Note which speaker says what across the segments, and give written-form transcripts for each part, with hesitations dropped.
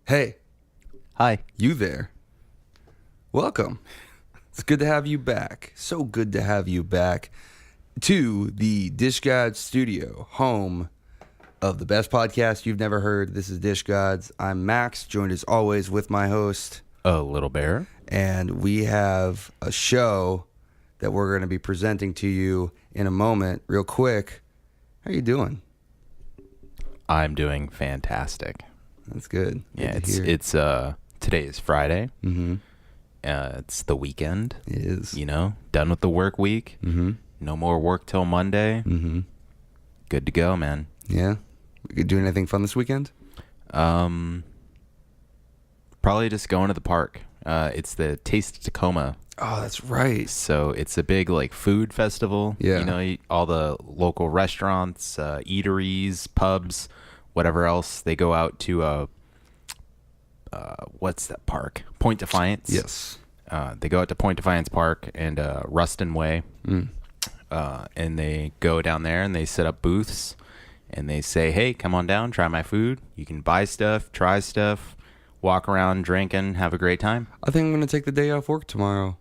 Speaker 1: Hey,
Speaker 2: Hi.
Speaker 1: you there. Welcome. It's good to have you back. So good to have you back to the Dish Gods studio, home of the best podcast you've never heard. This is Dish Gods. I'm Max, joined as always with my host.
Speaker 2: A little bear.
Speaker 1: And we have a show that we're going to be presenting to you in a moment. Real quick, how are you doing?
Speaker 2: I'm doing fantastic.
Speaker 1: That's good.
Speaker 2: Yeah,
Speaker 1: Good to hear.
Speaker 2: it's today is Friday.
Speaker 1: Mm-hmm.
Speaker 2: It's the weekend.
Speaker 1: It is.
Speaker 2: You know, done with the work week.
Speaker 1: Mm-hmm.
Speaker 2: No more work till Monday.
Speaker 1: Mm-hmm.
Speaker 2: Good to go, man.
Speaker 1: Yeah. We could do anything fun this weekend?
Speaker 2: Probably just going to the park. It's the Taste of Tacoma.
Speaker 1: Oh, that's right.
Speaker 2: So it's a big like food festival.
Speaker 1: Yeah.
Speaker 2: You know, all the local restaurants, eateries, pubs, whatever else. They go out to what's that park? Point Defiance.
Speaker 1: Yes.
Speaker 2: They go out to Point Defiance Park and Ruston Way. And they go down there and they set up booths and they say, hey, come on down, try my food. You can buy stuff, try stuff, walk around drinking, have a great time.
Speaker 1: I think I'm going to take the day off work tomorrow.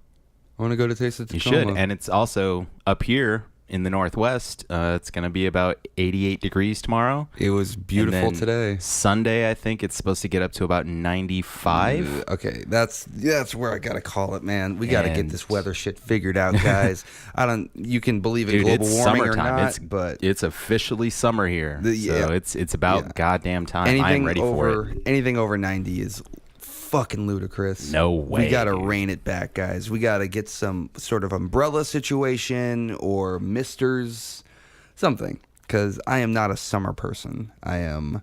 Speaker 1: I want to go to Taste of
Speaker 2: You
Speaker 1: Tacoma.
Speaker 2: should. And it's also up here in the Northwest. It's going to be about 88 degrees tomorrow.
Speaker 1: It was beautiful
Speaker 2: And then
Speaker 1: today.
Speaker 2: Sunday, I think it's supposed to get up to about 95.
Speaker 1: Okay, that's where I gotta call it, man. We gotta get
Speaker 2: And-
Speaker 1: this weather shit figured out, guys. You can believe in
Speaker 2: Dude,
Speaker 1: global
Speaker 2: it's
Speaker 1: warming or
Speaker 2: summertime.
Speaker 1: not, but
Speaker 2: It's officially summer here.
Speaker 1: Yeah.
Speaker 2: So it's about
Speaker 1: Yeah.
Speaker 2: goddamn time. I'm
Speaker 1: anything
Speaker 2: ready for it.
Speaker 1: anything over 90 is fucking ludicrous.
Speaker 2: No way.
Speaker 1: We gotta rein it back, guys. We gotta get some sort of umbrella situation or misters, something. Because I am not a summer person. I am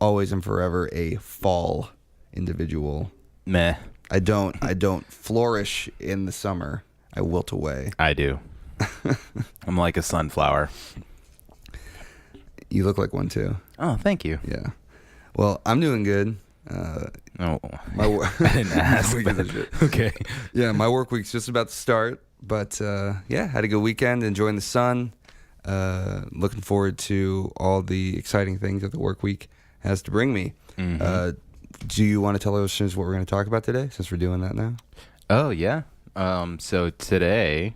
Speaker 1: always and forever a fall individual.
Speaker 2: Meh.
Speaker 1: I don't flourish in the summer. I wilt away.
Speaker 2: I do. I'm like a sunflower.
Speaker 1: You look like one too.
Speaker 2: Oh, thank you.
Speaker 1: Yeah. Well, I'm doing good.
Speaker 2: Oh,
Speaker 1: My
Speaker 2: I didn't ask.
Speaker 1: We get
Speaker 2: but-
Speaker 1: this shit.
Speaker 2: okay.
Speaker 1: Yeah, my work week's just about to start, but yeah, had a good weekend, enjoying the sun. Looking forward to all the exciting things that the work week has to bring me.
Speaker 2: Mhm.
Speaker 1: Do you want to tell our listeners what we're going to talk about today, since we're doing that now?
Speaker 2: Oh, yeah. So today,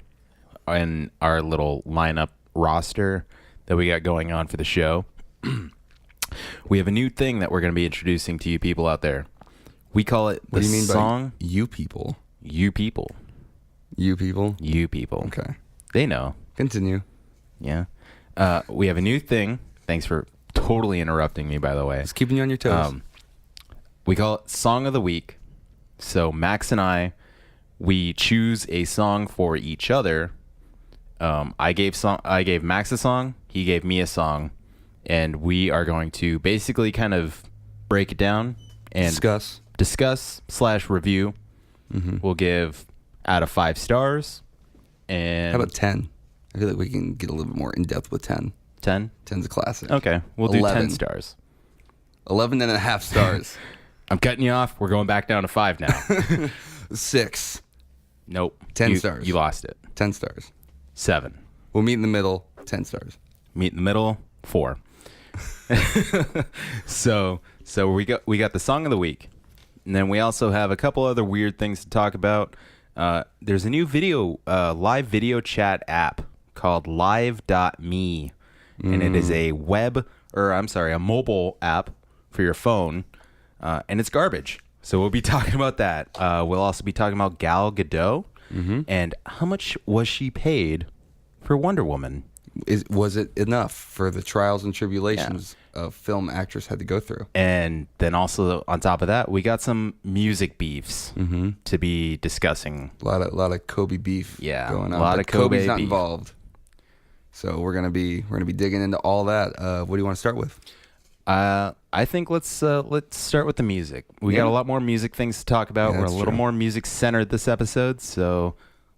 Speaker 2: in our little lineup roster that we got going on for the show, we have a new thing that we're going to be introducing to you people out there. We call it the
Speaker 1: What do you mean
Speaker 2: song
Speaker 1: by you people?
Speaker 2: You People.
Speaker 1: You people?
Speaker 2: You People.
Speaker 1: Okay.
Speaker 2: They know.
Speaker 1: Continue.
Speaker 2: Yeah. We have a new thing. Thanks for totally interrupting me, by the way.
Speaker 1: Just keeping you on your toes.
Speaker 2: We call it Song of the Week. So Max and I, we choose a song for each other. I gave Max a song. He gave me a song. And we are going to basically kind of break it down and discuss/review.
Speaker 1: Mm-hmm.
Speaker 2: We'll give out of 5 stars. And
Speaker 1: How about 10? I feel like we can get a little bit more in depth with 10.
Speaker 2: 10?
Speaker 1: 10's a classic.
Speaker 2: Okay, we'll do
Speaker 1: 11.
Speaker 2: 10 stars.
Speaker 1: 11 and a half stars.
Speaker 2: I'm cutting you off. We're going back down to 5 now.
Speaker 1: 6.
Speaker 2: Nope.
Speaker 1: 10 stars.
Speaker 2: You lost it.
Speaker 1: 10 stars.
Speaker 2: 7.
Speaker 1: We'll meet in the middle. 10 stars.
Speaker 2: Meet in the middle. 4. So we got the song of the week, and then we also have a couple other weird things to talk about. There's a new live video chat app called Live.me, and it is a a mobile app for your phone, and it's garbage. So we'll be talking about that. We'll also be talking about Gal Gadot and how much was she paid for Wonder Woman.
Speaker 1: Was it enough for the trials and tribulations a film actress had to go through?
Speaker 2: And then also on top of that, we got some music beefs to be discussing.
Speaker 1: A lot of Kobe beef going on.
Speaker 2: a lot
Speaker 1: but
Speaker 2: of Kobe
Speaker 1: Kobe's not
Speaker 2: beef.
Speaker 1: involved. So we're gonna be digging into all that. What do you want to start with?
Speaker 2: I think let's start with the music. We got a lot more music things to talk about.
Speaker 1: Yeah,
Speaker 2: We're a
Speaker 1: that's
Speaker 2: little
Speaker 1: true.
Speaker 2: more music centered this episode, so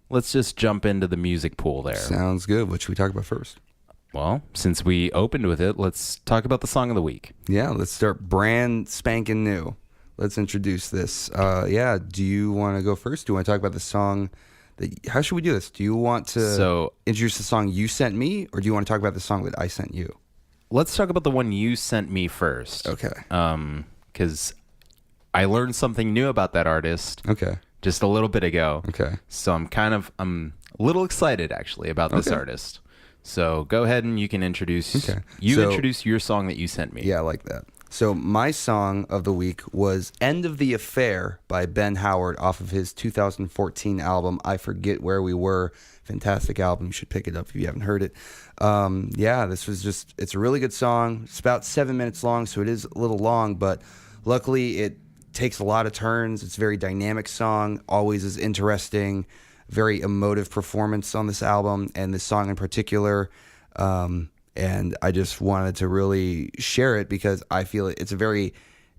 Speaker 2: let's just jump into the music pool there.
Speaker 1: Sounds good. What should we talk about first?
Speaker 2: Well, since we opened with it, let's talk about the song of the week.
Speaker 1: Yeah, let's start brand spanking new. Let's introduce this. Yeah, do you want to go first? Do you want to talk about the song? How should we do this? Do you want to introduce the song you sent me, or do you want to talk about the song that I sent you?
Speaker 2: Let's talk about the one you sent me first.
Speaker 1: Okay.
Speaker 2: Because I learned something new about that artist
Speaker 1: Okay.
Speaker 2: just a little bit ago.
Speaker 1: Okay.
Speaker 2: So I'm a little excited actually about this
Speaker 1: Okay.
Speaker 2: artist. So go ahead and you can introduce.
Speaker 1: Okay.
Speaker 2: You
Speaker 1: So-
Speaker 2: introduce your song that you sent me.
Speaker 1: Yeah, I like that. So my song of the week was "End of the Affair" by Ben Howard off of his 2014 album "I Forget Where We Were." Fantastic album. You should pick it up if you haven't heard it. Yeah, this was it's a really good song. It's about 7 minutes long, so it is a little long, but luckily it takes a lot of turns. It's a very dynamic song, always is interesting, very emotive performance on this album and this song in particular. And I just wanted to really share it because I feel it's a very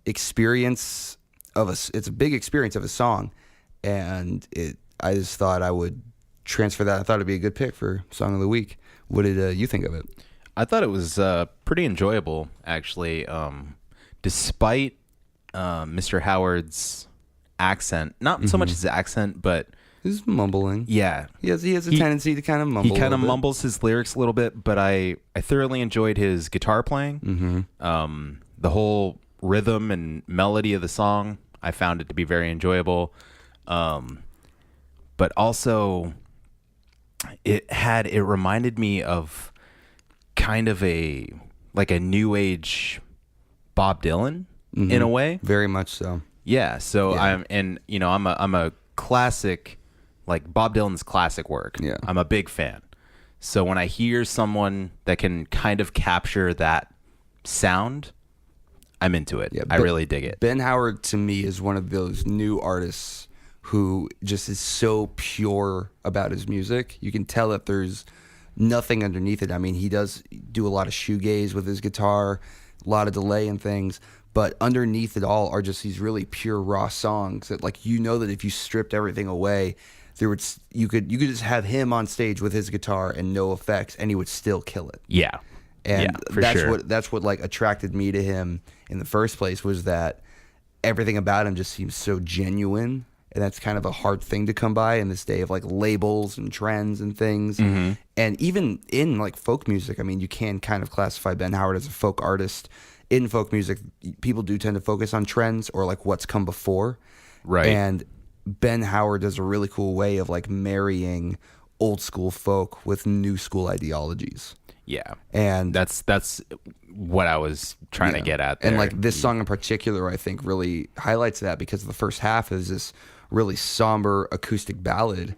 Speaker 1: it's a big experience of a song, and I just thought I would transfer that. I thought it'd be a good pick for Song of the Week. What did you think of it?
Speaker 2: I thought it was pretty enjoyable actually. Despite Mr. Howard's accent, not so much his accent, but
Speaker 1: He's mumbling.
Speaker 2: yeah,
Speaker 1: He has a tendency to kind of mumble.
Speaker 2: he kind
Speaker 1: a
Speaker 2: of
Speaker 1: little bit.
Speaker 2: mumbles his lyrics a little bit, but I thoroughly enjoyed his guitar playing. The whole rhythm and melody of the song, I found it to be very enjoyable. But also, it reminded me of kind of a new age Bob Dylan in a way.
Speaker 1: Very much so.
Speaker 2: Yeah. So
Speaker 1: Yeah.
Speaker 2: I'm a classic, like Bob Dylan's classic work.
Speaker 1: Yeah.
Speaker 2: I'm a big fan. So when I hear someone that can kind of capture that sound, I'm into it.
Speaker 1: Yeah,
Speaker 2: I really dig it.
Speaker 1: Ben Howard to me is one of those new artists who just is so pure about his music. You can tell that there's nothing underneath it. I mean, he does do a lot of shoegaze with his guitar, a lot of delay and things, but underneath it all are just these really pure raw songs that, like, you know, that if you stripped everything away, you could just have him on stage with his guitar and no effects, and he would still kill it.
Speaker 2: Yeah.
Speaker 1: And
Speaker 2: yeah, for
Speaker 1: that's
Speaker 2: sure.
Speaker 1: that's what like attracted me to him in the first place, was that everything about him just seems so genuine, and that's kind of a hard thing to come by in this day of like labels and trends and things.
Speaker 2: Mm-hmm.
Speaker 1: And even in like folk music, I mean, you can kind of classify Ben Howard as a folk artist. In folk music, people do tend to focus on trends or like what's come before.
Speaker 2: Right.
Speaker 1: And Ben Howard does a really cool way of like marrying old school folk with new school ideologies.
Speaker 2: Yeah.
Speaker 1: And
Speaker 2: That's what I was trying to get at there.
Speaker 1: and like this song in particular, I think really highlights that, because the first half is this really somber acoustic ballad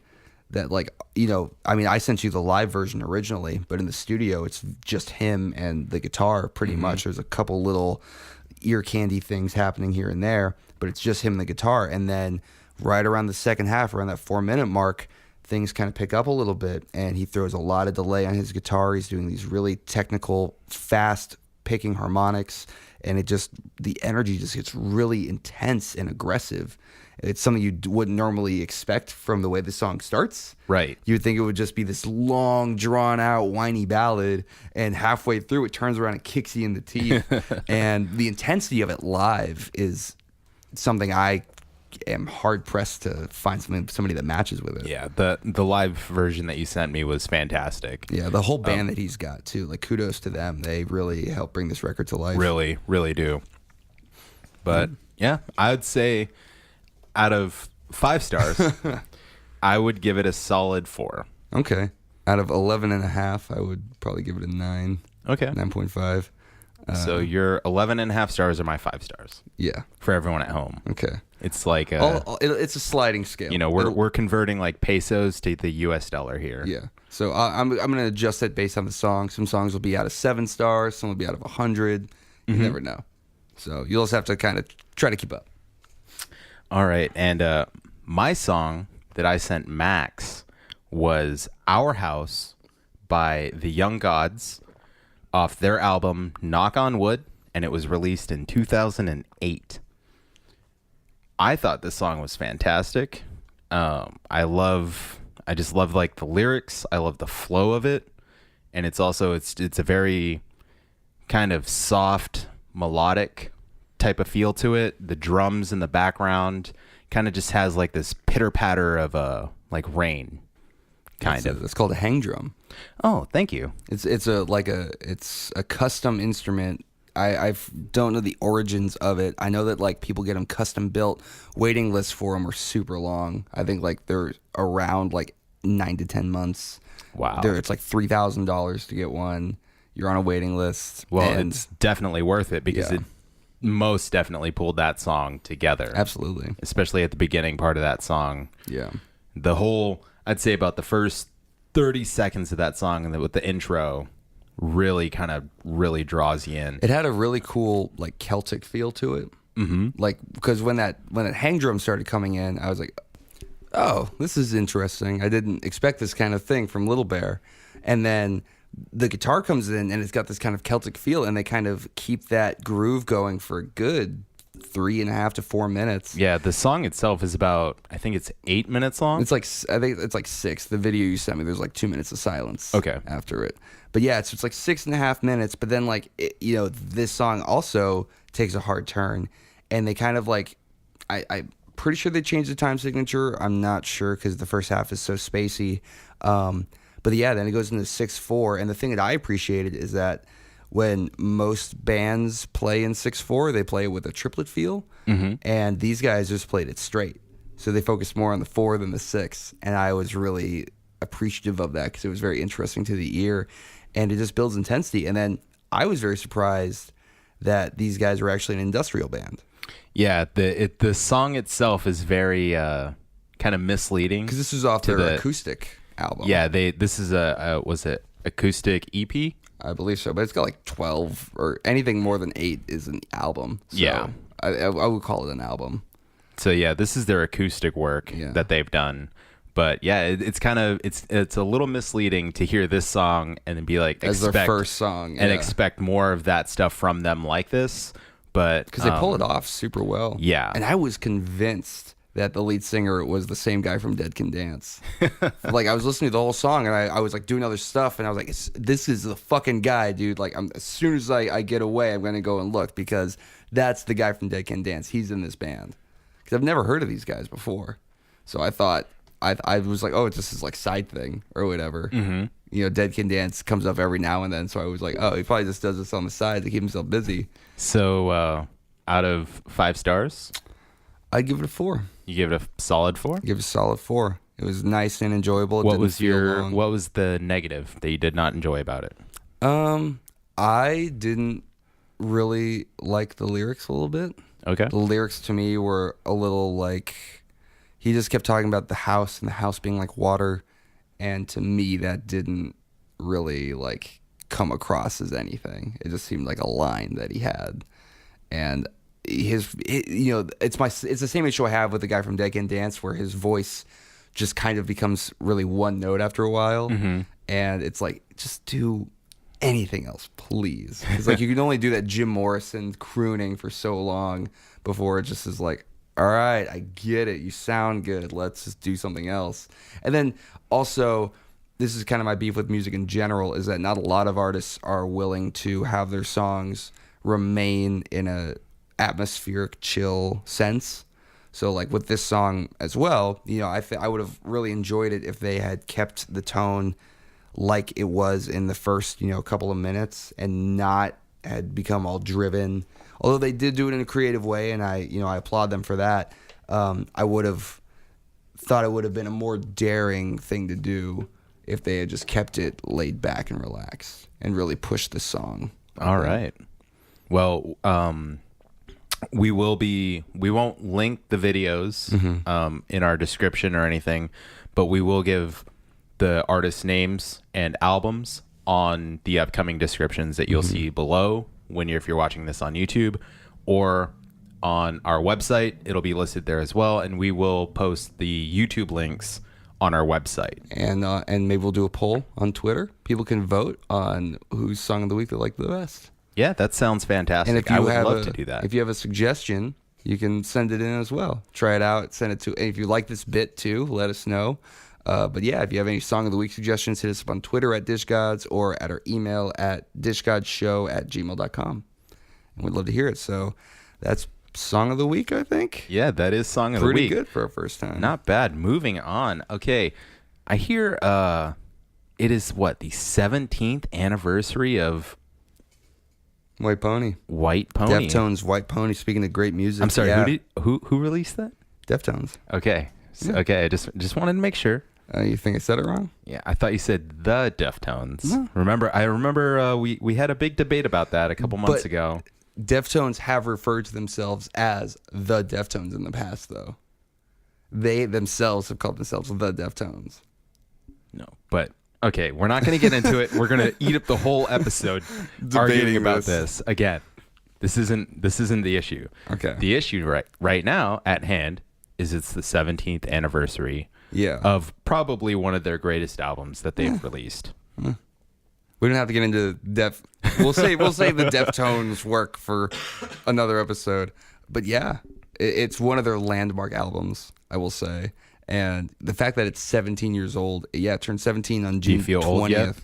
Speaker 1: that, like, you know, I mean, I sent you the live version originally, but in the studio it's just him and the guitar pretty much. There's a couple little ear candy things happening here and there, but it's just him and the guitar. And then right around the second half, around that 4-minute mark, things kind of pick up a little bit, and he throws a lot of delay on his guitar. He's doing these really technical, fast picking harmonics, and the energy just gets really intense and aggressive. It's something you wouldn't normally expect from the way the song starts.
Speaker 2: Right.
Speaker 1: You would think it would just be this long, drawn-out, whiny ballad, and halfway through it turns around and kicks you in the teeth. And the intensity of it live is something I am hard-pressed to find somebody that matches with it.
Speaker 2: Yeah, the live version that you sent me was fantastic.
Speaker 1: Yeah, the whole band that he's got, too. Like, kudos to them. They really help bring this record to life.
Speaker 2: Really, really do. But yeah, I would say out of 5 stars, I would give it a solid 4.
Speaker 1: Okay. Out of 11.5, I would probably give it a 9,
Speaker 2: Okay.
Speaker 1: 9.5.
Speaker 2: So your 11.5 stars are my 5 stars
Speaker 1: Yeah.
Speaker 2: for everyone at home.
Speaker 1: Okay.
Speaker 2: It's like
Speaker 1: It's a sliding scale.
Speaker 2: we're converting like pesos to the US dollar here.
Speaker 1: Yeah. So I'm going to adjust it based on the song. Some songs will be out of 7 stars. Some will be out of 100. You never know. So you'll just have to kind of try to keep up.
Speaker 2: All right, and my song that I sent Max was "Our House" by the Young Gods off their album Knock on Wood, and it was released in 2008. I thought this song was fantastic. I just love like the lyrics. I love the flow of it, and it's a very kind of soft, melodic type of feel to it. The drums in the background kind of just has like this pitter patter of like rain, kind of.
Speaker 1: It's called a hang drum.
Speaker 2: Oh, thank you.
Speaker 1: It's a custom instrument don't know the origins of it. I know that like people get them custom built. Waiting lists for them are super long. I think like they're around like 9 to 10 months.
Speaker 2: Wow.
Speaker 1: It's like $3,000 to get one. You're on a waiting list.
Speaker 2: Well,
Speaker 1: and
Speaker 2: it's definitely worth it because it most definitely pulled that song together.
Speaker 1: Absolutely.
Speaker 2: Especially at the beginning part of that song.
Speaker 1: Yeah.
Speaker 2: The whole, I'd say about the first 30 seconds of that song and with the intro really kind of really draws you in.
Speaker 1: It had a really cool like Celtic feel to it. Mm-hmm. Like because when that hang drum started coming in, I was like, oh, this is interesting. I didn't expect this kind of thing from Little Bear. And then the guitar comes in and it's got this kind of Celtic feel, and they kind of keep that groove going for a good 3.5 to 4 minutes.
Speaker 2: Yeah, the song itself is about, I think it's 8 minutes long.
Speaker 1: It's like, I think it's like 6. The video you sent me, there's like 2 minutes of silence.
Speaker 2: Okay.
Speaker 1: After it, but yeah, it's like 6.5 minutes. But then like this song also takes a hard turn, and they kind of like, I'm pretty sure they changed the time signature. I'm not sure because the first half is so spacey. But yeah, then it goes into 6/4, and the thing that I appreciated is that when most bands play in 6/4, they play it with a triplet feel, and these guys just played it straight. So they focused more on the 4 than the 6, and I was really appreciative of that because it was very interesting to the ear, and it just builds intensity. And then I was very surprised that these guys were actually an industrial band.
Speaker 2: Yeah, the song itself is very kind of misleading
Speaker 1: Because this is off their acoustic album.
Speaker 2: Yeah, this is was it acoustic EP?
Speaker 1: I believe so, but it's got like 12 or anything more than 8 is an album. So
Speaker 2: Yeah.
Speaker 1: I would call it an album.
Speaker 2: So yeah, this is their acoustic work that they've done. But yeah, it's kind of it's a little misleading to hear this song and then be like
Speaker 1: As their first song.
Speaker 2: and expect more of that stuff from them like this. But
Speaker 1: because they pull it off super well.
Speaker 2: Yeah.
Speaker 1: And I was convinced that the lead singer was the same guy from Dead Can Dance. Like I was listening to the whole song, and I was like doing other stuff, and I was like, this is the fucking guy, dude. Like as soon as I get away, I'm gonna go and look because that's the guy from Dead Can Dance. He's in this band. Because I've never heard of these guys before. So I thought I was like, oh, it's just this like side thing or whatever. Mm-hmm. You know, Dead Can Dance comes up every now and then, so I was like, oh, he probably just does this on the side to keep himself busy.
Speaker 2: So out of 5 stars,
Speaker 1: I'd give it a 4.
Speaker 2: you give it a solid 4.
Speaker 1: Give it a solid 4. It was nice and enjoyable.
Speaker 2: What was the negative that you did not enjoy about it?
Speaker 1: I didn't really like the lyrics a little bit.
Speaker 2: Okay.
Speaker 1: The lyrics to me were a little like, he just kept talking about the house and the house being like water, and to me that didn't really like come across as anything. It just seemed like a line that he had, and it's the same issue I have with the guy from Dead Can Dance, where his voice just kind of becomes really one note after a while, and it's like, just do anything else, please. It's like you can only do that Jim Morrison crooning for so long before it just is like, all right, I get it, you sound good, let's just do something else. And then also, this is kind of my beef with music in general, is that not a lot of artists are willing to have their songs remain in a atmospheric chill sense. So like with this song as well, I would have really enjoyed it if they had kept the tone like it was in the first couple of minutes, and not had become all driven. Although they did do it in a creative way, and I applaud them for that. I would have thought it would have been a more daring thing to do if they had just kept it laid back and relaxed and really pushed the song.
Speaker 2: All right. Well, we won't link the videos in our description or anything, but we will give the artist names and albums on the upcoming descriptions that you'll see below if you're watching this on YouTube, or on our website. It'll be listed there as well, and we will post the YouTube links on our website. And
Speaker 1: maybe we'll do a poll on Twitter. People can vote on whose song of the week they like the best.
Speaker 2: Yeah, that sounds fantastic.
Speaker 1: And if
Speaker 2: I would love to do that.
Speaker 1: If you have a suggestion, you can send it in as well. Try it out. Send it to. And if you like this bit too, let us know. But yeah, if you have any song of the week suggestions, hit us up on Twitter at DishGods, or at our email at dishgodshow@gmail.com. And we'd love to hear it. So that's song of the week, I think.
Speaker 2: Yeah, that is song of the week.
Speaker 1: Pretty good for our first time.
Speaker 2: Not bad. Moving on. Okay. I hear it is the 17th anniversary of
Speaker 1: White Pony.
Speaker 2: White Pony.
Speaker 1: Deftones, White Pony. Speaking of great music.
Speaker 2: I'm sorry.
Speaker 1: Yeah.
Speaker 2: Who released that?
Speaker 1: Deftones.
Speaker 2: Okay. Okay. I just wanted to make sure.
Speaker 1: You think I said it wrong?
Speaker 2: Yeah, I thought you said the Deftones.
Speaker 1: No.
Speaker 2: I remember we had a big debate about that a couple months ago.
Speaker 1: Deftones have referred to themselves as the Deftones in the past, though. They themselves have called themselves the Deftones.
Speaker 2: No, but okay, we're not going to get into it. We're going to eat up the whole episode arguing about this again. This isn't the issue.
Speaker 1: Okay.
Speaker 2: The issue right now at hand is it's the 17th anniversary of probably one of their greatest albums that they've released.
Speaker 1: We don't have to get into We'll say the Deftones work for another episode. But yeah, it's one of their landmark albums, I will say. And the fact that it's 17 years old, it turned 17 on June 20th.
Speaker 2: Do you feel old yet?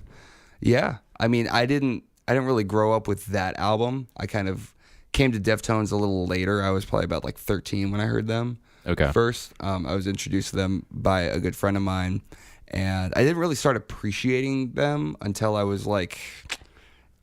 Speaker 1: Yeah. I mean, I didn't really grow up with that album. I kind of came to Deftones a little later. I was probably about like 13 when I heard them.
Speaker 2: Okay.
Speaker 1: First, I was introduced to them by a good friend of mine. And I didn't really start appreciating them until I was like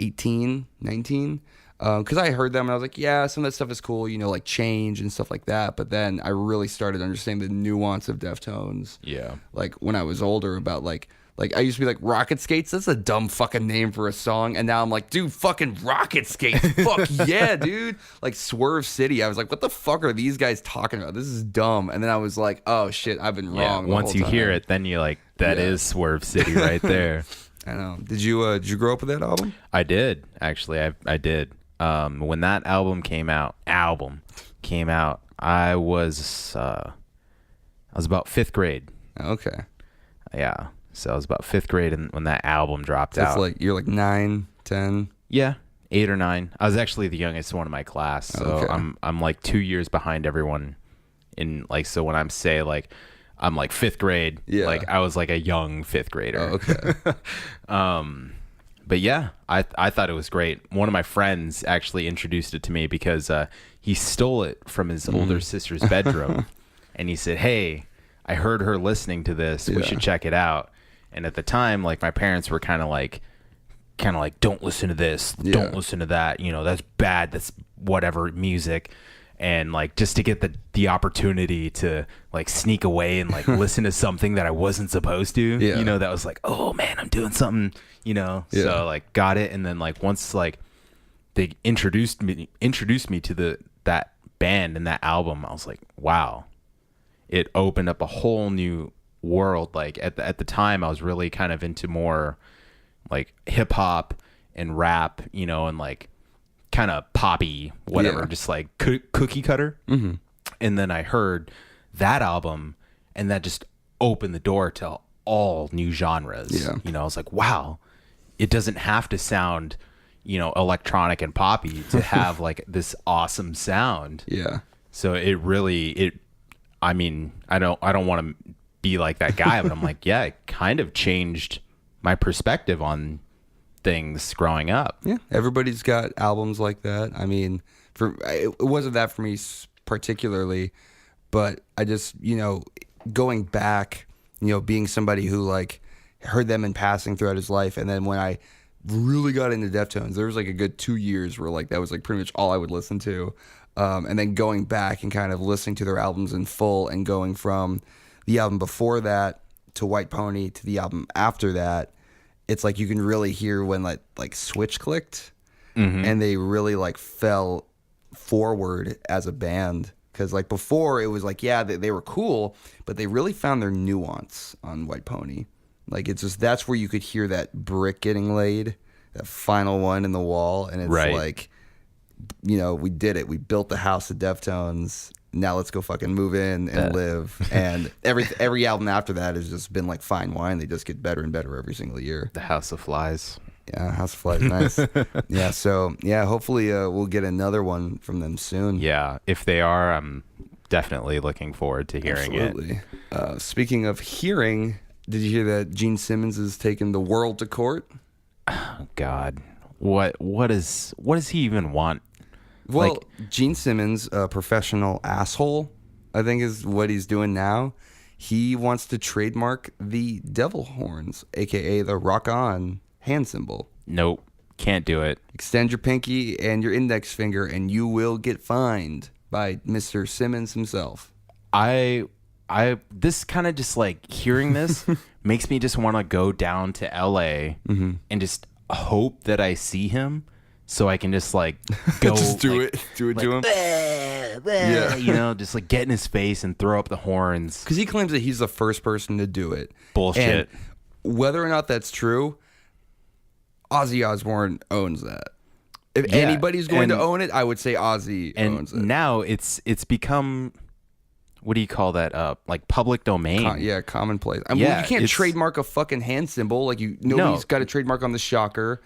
Speaker 1: 18, 19. Because I heard them and I was like, yeah, some of that stuff is cool, like Change and stuff like that. But then I really started understanding the nuance of Deftones.
Speaker 2: Yeah.
Speaker 1: Like when I was older about like I used to be like, Rocket Skates, that's a dumb fucking name for a song. And now I'm like, dude, fucking Rocket Skates. Fuck yeah, dude. Like Swerve City. I was like, what the fuck are these guys talking about? This is dumb. And then I was like, oh shit, I've been wrong.
Speaker 2: Once you hear it, then you're like, that is Swerve City right there.
Speaker 1: I know. Did you grow up with that album?
Speaker 2: I did, actually. I did. When that album came out, I was about 5th grade.
Speaker 1: Okay.
Speaker 2: Yeah. So I was about 5th grade when that album dropped
Speaker 1: So
Speaker 2: out.
Speaker 1: it's you're like 9, 10.
Speaker 2: Yeah, 8 or 9. I was actually the youngest one in my class, so
Speaker 1: Okay.
Speaker 2: I'm like 2 years behind everyone. So when I'm I'm like 5th grade, like I was like a young 5th grader.
Speaker 1: Oh, okay.
Speaker 2: But yeah, I thought it was great. One of my friends actually introduced it to me because he stole it from his older sister's bedroom, and he said, "Hey, I heard her listening to this. We should check it out." And at the time, like my parents were kind of like, "Don't listen to this. Don't listen to that. That's bad. That's whatever music." And like just to get the opportunity to like sneak away and like listen to something that I wasn't supposed to, that was like, oh man, I'm doing something, So like got it, and then like once like they introduced me to that band and that album, I was like, wow, it opened up a whole new world. Like at the time, I was really kind of into more like hip hop and rap, and like kind of poppy, whatever, just like cookie cutter. Mm-hmm. And then I heard that album, and that just opened the door to all new genres. I was like, wow, it doesn't have to sound, electronic and poppy to have like this awesome sound.
Speaker 1: Yeah.
Speaker 2: So I mean, I don't want to be like that guy, but I'm like, yeah, it kind of changed my perspective on things growing up.
Speaker 1: Yeah, everybody's got albums like that. I mean, it wasn't that for me particularly, but I just, going back, being somebody who like heard them in passing throughout his life, and then when I really got into Deftones, there was like a good 2 years where like that was like pretty much all I would listen to, and then going back and kind of listening to their albums in full, and going from the album before that to White Pony to the album after that. It's like you can really hear when like switch clicked, and they really like fell forward as a band. Because like before it was like, yeah, they were cool, but they really found their nuance on White Pony. Like it's just, that's where you could hear that brick getting laid, that final one in the wall, and it's like, we did it. We built the house of Deftones. Now let's go fucking move in and live. And every album after that has just been like fine wine. They just get better and better every single year.
Speaker 2: The House of Flies.
Speaker 1: Yeah, House of Flies, nice. Yeah, so yeah, hopefully we'll get another one from them soon.
Speaker 2: Yeah, if they are, I'm definitely looking forward to hearing it.
Speaker 1: Speaking of hearing, did you hear that Gene Simmons has taken the world to court?
Speaker 2: Oh, God, what does he even want?
Speaker 1: Well, Gene Simmons, a professional asshole, I think is what he's doing now. He wants to trademark the devil horns, a.k.a. the rock on hand symbol.
Speaker 2: Nope. Can't do it.
Speaker 1: Extend your pinky and your index finger, and you will get fined by Mr. Simmons himself.
Speaker 2: This kind of just like hearing this makes me just want to go down to LA and just hope that I see him so I can just like go
Speaker 1: Just do
Speaker 2: like,
Speaker 1: it. Do it to him.
Speaker 2: yeah, you know, just like get in his face and throw up the horns.
Speaker 1: Because he claims that he's the first person to do it.
Speaker 2: Bullshit.
Speaker 1: And whether or not that's true, Ozzy Osbourne owns that. If
Speaker 2: Yeah,
Speaker 1: anybody's going to
Speaker 2: and-
Speaker 1: own it, I would say Ozzy
Speaker 2: And
Speaker 1: owns it.
Speaker 2: now it's become, what do you call that? Like public domain.
Speaker 1: Yeah, commonplace. I mean,
Speaker 2: Yeah,
Speaker 1: you can't
Speaker 2: it's-
Speaker 1: trademark a fucking hand symbol. Like nobody's got a trademark on the shocker.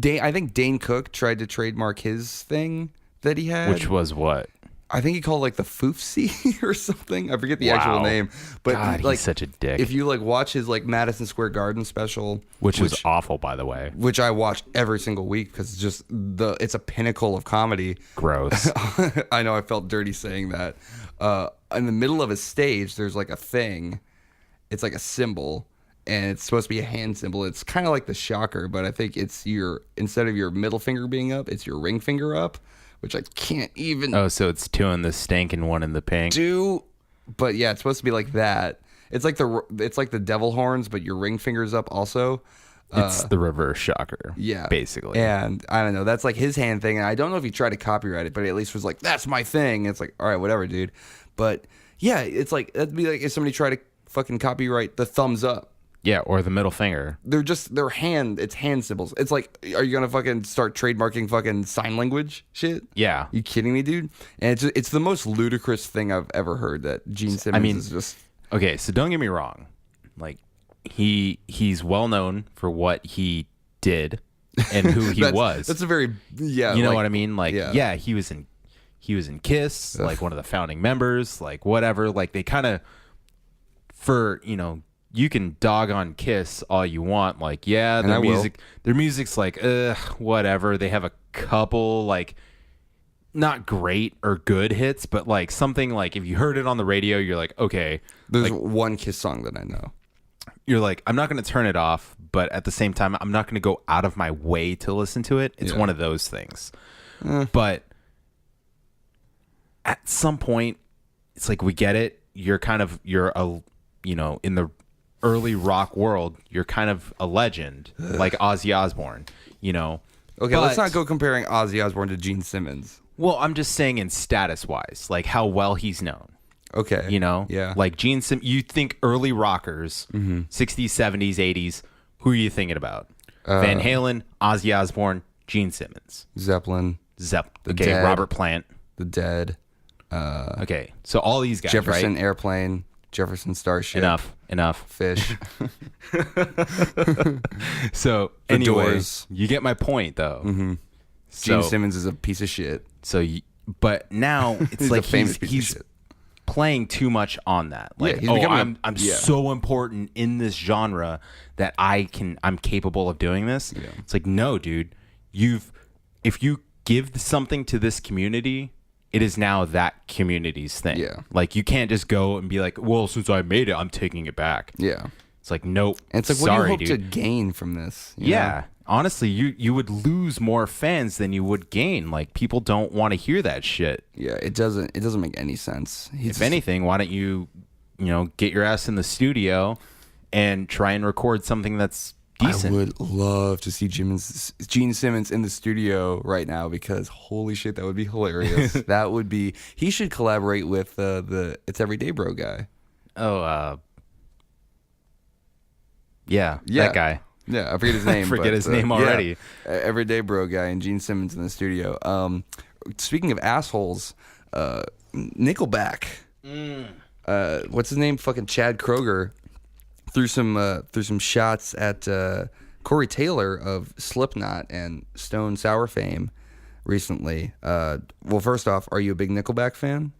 Speaker 1: I think Dane Cook tried to trademark his thing that he had,
Speaker 2: Which was what?
Speaker 1: I think he called it like the Foofsie or something. I forget the actual
Speaker 2: Wow.
Speaker 1: name, but
Speaker 2: God,
Speaker 1: like
Speaker 2: he's such a dick.
Speaker 1: if you like watch his like Madison Square Garden special,
Speaker 2: Which was awful, by the way.
Speaker 1: which I watch every single week because it's just it's a pinnacle of comedy.
Speaker 2: Gross.
Speaker 1: I know I felt dirty saying that. In the middle of a stage, there's like a thing. It's like a symbol, and it's supposed to be a hand symbol. It's kind of like the shocker, but I think it's instead of your middle finger being up, it's your ring finger up, which I can't even
Speaker 2: Oh, so it's two in the stank and one in the pink.
Speaker 1: do. But yeah, it's supposed to be like that. It's like the devil horns, but your ring finger's up also.
Speaker 2: It's the reverse shocker.
Speaker 1: Yeah,
Speaker 2: basically.
Speaker 1: And I don't know. That's like his hand thing, and I don't know if he tried to copyright it, but he at least was like, "That's my thing." It's like, all right, whatever, dude. But yeah, it's like that'd be like if somebody tried to fucking copyright the thumbs up.
Speaker 2: Yeah, or the middle finger.
Speaker 1: It's hand symbols. It's like, are you gonna fucking start trademarking fucking sign language shit?
Speaker 2: Yeah.
Speaker 1: You kidding me, dude? And it's the most ludicrous thing I've ever heard that Gene Simmons is just.
Speaker 2: Okay, so don't get me wrong. Like he's well known for what he did and who he was.
Speaker 1: That's a very
Speaker 2: you know what I mean? Like
Speaker 1: yeah.
Speaker 2: he was in KISS, like one of the founding members, like whatever. Like they kind of you can dog on KISS all you want. Like, yeah,
Speaker 1: And I will.
Speaker 2: their music's like, whatever. They have a couple like not great or good hits, but like something like if you heard it on the radio, you're like, okay.
Speaker 1: There's one Kiss song that I know.
Speaker 2: You're like, I'm not going to turn it off, but at the same time, I'm not going to go out of my way to listen to it. It's one of those things. But at some point, it's like, we get it. You're in the early rock world, you're kind of a legend, like Ozzy Osbourne,
Speaker 1: Okay,
Speaker 2: But-
Speaker 1: let's not go comparing Ozzy Osbourne to Gene Simmons.
Speaker 2: Well, I'm just saying in status-wise, like how well he's known.
Speaker 1: Okay.
Speaker 2: Yeah. Like Gene Simmons, you think early rockers, 60s, 70s, 80s, who are you thinking about? Van Halen, Ozzy Osbourne, Gene Simmons.
Speaker 1: Zeppelin,
Speaker 2: Okay,
Speaker 1: Dead.
Speaker 2: Robert Plant.
Speaker 1: The Dead,
Speaker 2: Okay, so all these guys,
Speaker 1: Jefferson
Speaker 2: right?
Speaker 1: Airplane, Jefferson Starship.
Speaker 2: Enough.
Speaker 1: Fish.
Speaker 2: So,
Speaker 1: The
Speaker 2: anyway,
Speaker 1: Doors.
Speaker 2: you get my point, though. Mm-hmm.
Speaker 1: Gene Simmons is a piece of shit.
Speaker 2: But now it's
Speaker 1: He's
Speaker 2: like
Speaker 1: a famous piece of
Speaker 2: he's
Speaker 1: shit.
Speaker 2: playing too much on that. Like,
Speaker 1: he's becoming
Speaker 2: I'm
Speaker 1: yeah.
Speaker 2: so important in this genre that I'm capable of doing this.
Speaker 1: Yeah.
Speaker 2: It's like, no, dude, if you give something to this community, it is now that community's thing.
Speaker 1: Yeah.
Speaker 2: Like, you can't just go and be like, well, since I made it, I'm taking it back.
Speaker 1: Yeah.
Speaker 2: It's like, nope.
Speaker 1: And it's like,
Speaker 2: sorry,
Speaker 1: what do you hope
Speaker 2: dude.
Speaker 1: to gain from this? you
Speaker 2: Yeah.
Speaker 1: know?
Speaker 2: Honestly, you would lose more fans than you would gain. Like, people don't want to hear that shit.
Speaker 1: Yeah, it doesn't make any sense.
Speaker 2: If anything, why don't you get your ass in the studio and try and record something that's decent?
Speaker 1: I would love to see Gene Simmons in the studio right now because holy shit, that would be hilarious. That would be. He should collaborate with the It's Everyday Bro guy.
Speaker 2: Yeah,
Speaker 1: Yeah.
Speaker 2: that guy.
Speaker 1: Yeah, I forget his name.
Speaker 2: Forget
Speaker 1: but,
Speaker 2: his name already.
Speaker 1: Everyday Bro guy and Gene Simmons in the studio. Speaking of assholes, Nickelback. What's his name? Fucking Chad Kroger threw some shots at Corey Taylor of Slipknot and Stone Sour fame recently. Well, first off, are you a big Nickelback fan?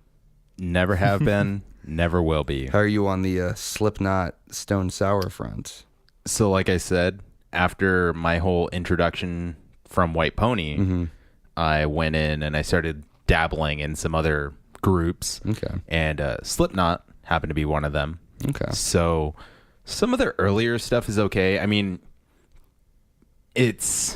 Speaker 2: Never have been, never will be.
Speaker 1: How are you on the Slipknot Stone Sour front?
Speaker 2: So, like I said, after my whole introduction from White Pony, I went in and I started dabbling in some other groups.
Speaker 1: Okay.
Speaker 2: And Slipknot happened to be one of them.
Speaker 1: Okay.
Speaker 2: So some of their earlier stuff is okay. I mean, It's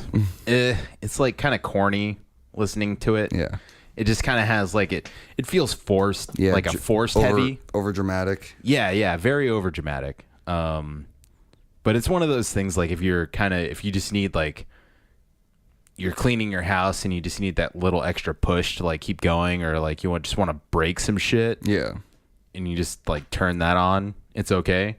Speaker 2: like kind of corny listening to it.
Speaker 1: Yeah.
Speaker 2: It just kind of has like it feels forced,
Speaker 1: Yeah,
Speaker 2: like a forced heavy.
Speaker 1: over dramatic.
Speaker 2: Yeah, very over dramatic. But it's one of those things like if you just need like you're cleaning your house and you just need that little extra push to like keep going, or like just want to break some shit.
Speaker 1: Yeah.
Speaker 2: And you just like turn that on, it's okay.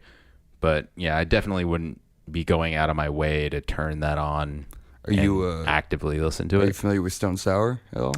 Speaker 2: But yeah, I definitely wouldn't be going out of my way to turn that on.
Speaker 1: Are you
Speaker 2: actively listen to
Speaker 1: Are you
Speaker 2: it?
Speaker 1: familiar with Stone Sour at all?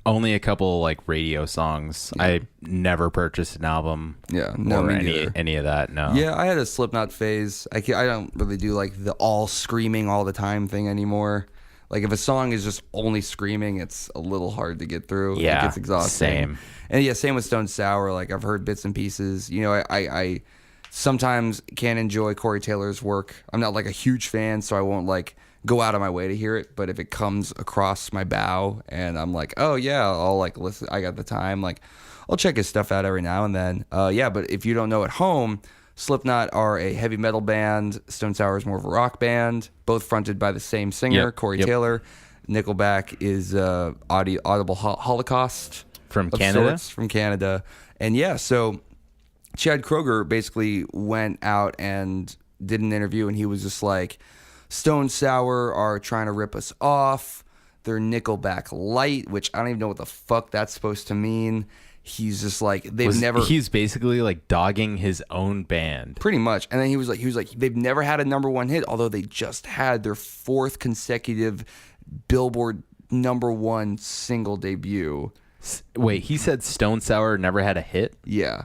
Speaker 2: Only a couple like radio songs.
Speaker 1: Yeah.
Speaker 2: I never purchased an album.
Speaker 1: Yeah, no,
Speaker 2: or
Speaker 1: me
Speaker 2: any
Speaker 1: neither.
Speaker 2: of that. No.
Speaker 1: Yeah, I had a Slipknot phase. I don't really do like the all screaming all the time thing anymore. Like if a song is just only screaming, it's a little hard to get through.
Speaker 2: Yeah,
Speaker 1: It gets exhausting.
Speaker 2: same.
Speaker 1: And yeah, same with Stone Sour. Like I've heard bits and pieces. You know, I sometimes can't enjoy Corey Taylor's work. I'm not like a huge fan, so I won't like go out of my way to hear it. But if it comes across my bow and I'm like, oh yeah, I'll like listen. I got the time. Like I'll check his stuff out every now and then. Yeah, but if you don't know at home, Slipknot are a heavy metal band. Stone Sour is more of a rock band, both fronted by the same singer,
Speaker 2: Yep,
Speaker 1: Corey
Speaker 2: yep.
Speaker 1: Taylor. Nickelback is Audible Holocaust
Speaker 2: From
Speaker 1: of
Speaker 2: Canada?
Speaker 1: sorts, from Canada. And yeah, so Chad Kroeger basically went out and did an interview, and he was just like, Stone Sour are trying to rip us off. They're Nickelback light, which I don't even know what the fuck that's supposed to mean. He's just like,
Speaker 2: He's basically like dogging his own band.
Speaker 1: pretty much. And then he was like, they've never had a number one hit, although they just had their fourth consecutive Billboard number one single debut.
Speaker 2: Wait, he said Stone Sour never had a hit?
Speaker 1: Yeah.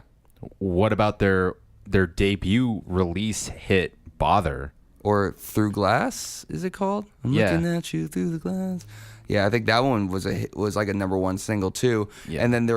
Speaker 2: What about their debut release hit, Bother?
Speaker 1: Or Through Glass, is it called? I'm
Speaker 2: Yeah.
Speaker 1: looking at you through the glass. Yeah, I think that one was like a number one single too.
Speaker 2: Yeah.
Speaker 1: And then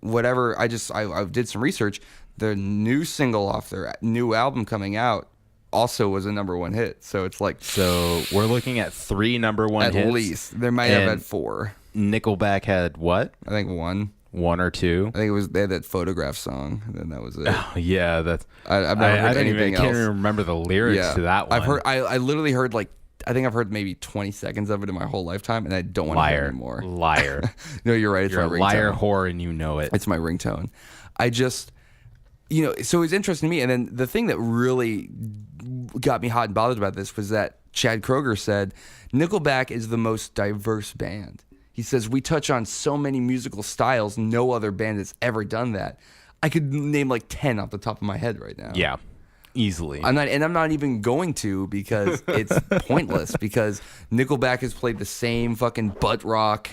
Speaker 1: I did some research. The new single off their new album coming out also was a number one hit. So it's like
Speaker 2: So we're looking at 3 number one
Speaker 1: at
Speaker 2: hits.
Speaker 1: least there might have
Speaker 2: And
Speaker 1: had 4.
Speaker 2: Nickelback had what?
Speaker 1: I think 1.
Speaker 2: 1 or 2?
Speaker 1: I think they had that Photograph song, and then that was it.
Speaker 2: Oh, yeah, that's.
Speaker 1: I've never heard anything
Speaker 2: can't
Speaker 1: else.
Speaker 2: even remember the lyrics to that one.
Speaker 1: I've heard. I literally heard I think I've heard maybe 20 seconds of it in my whole lifetime, and I don't want to hear it anymore.
Speaker 2: Liar.
Speaker 1: No, you're right. It's
Speaker 2: You're
Speaker 1: my
Speaker 2: a liar
Speaker 1: ringtone.
Speaker 2: whore, and you know it.
Speaker 1: It's my ringtone. I just, so it was interesting to me. And then the thing that really got me hot and bothered about this was that Chad Kroeger said Nickelback is the most diverse band. He says, we touch on so many musical styles. No other band has ever done that. I could name like 10 off the top of my head right now.
Speaker 2: Yeah, easily.
Speaker 1: I'm not even going to, because it's pointless, because Nickelback has played the same fucking butt rock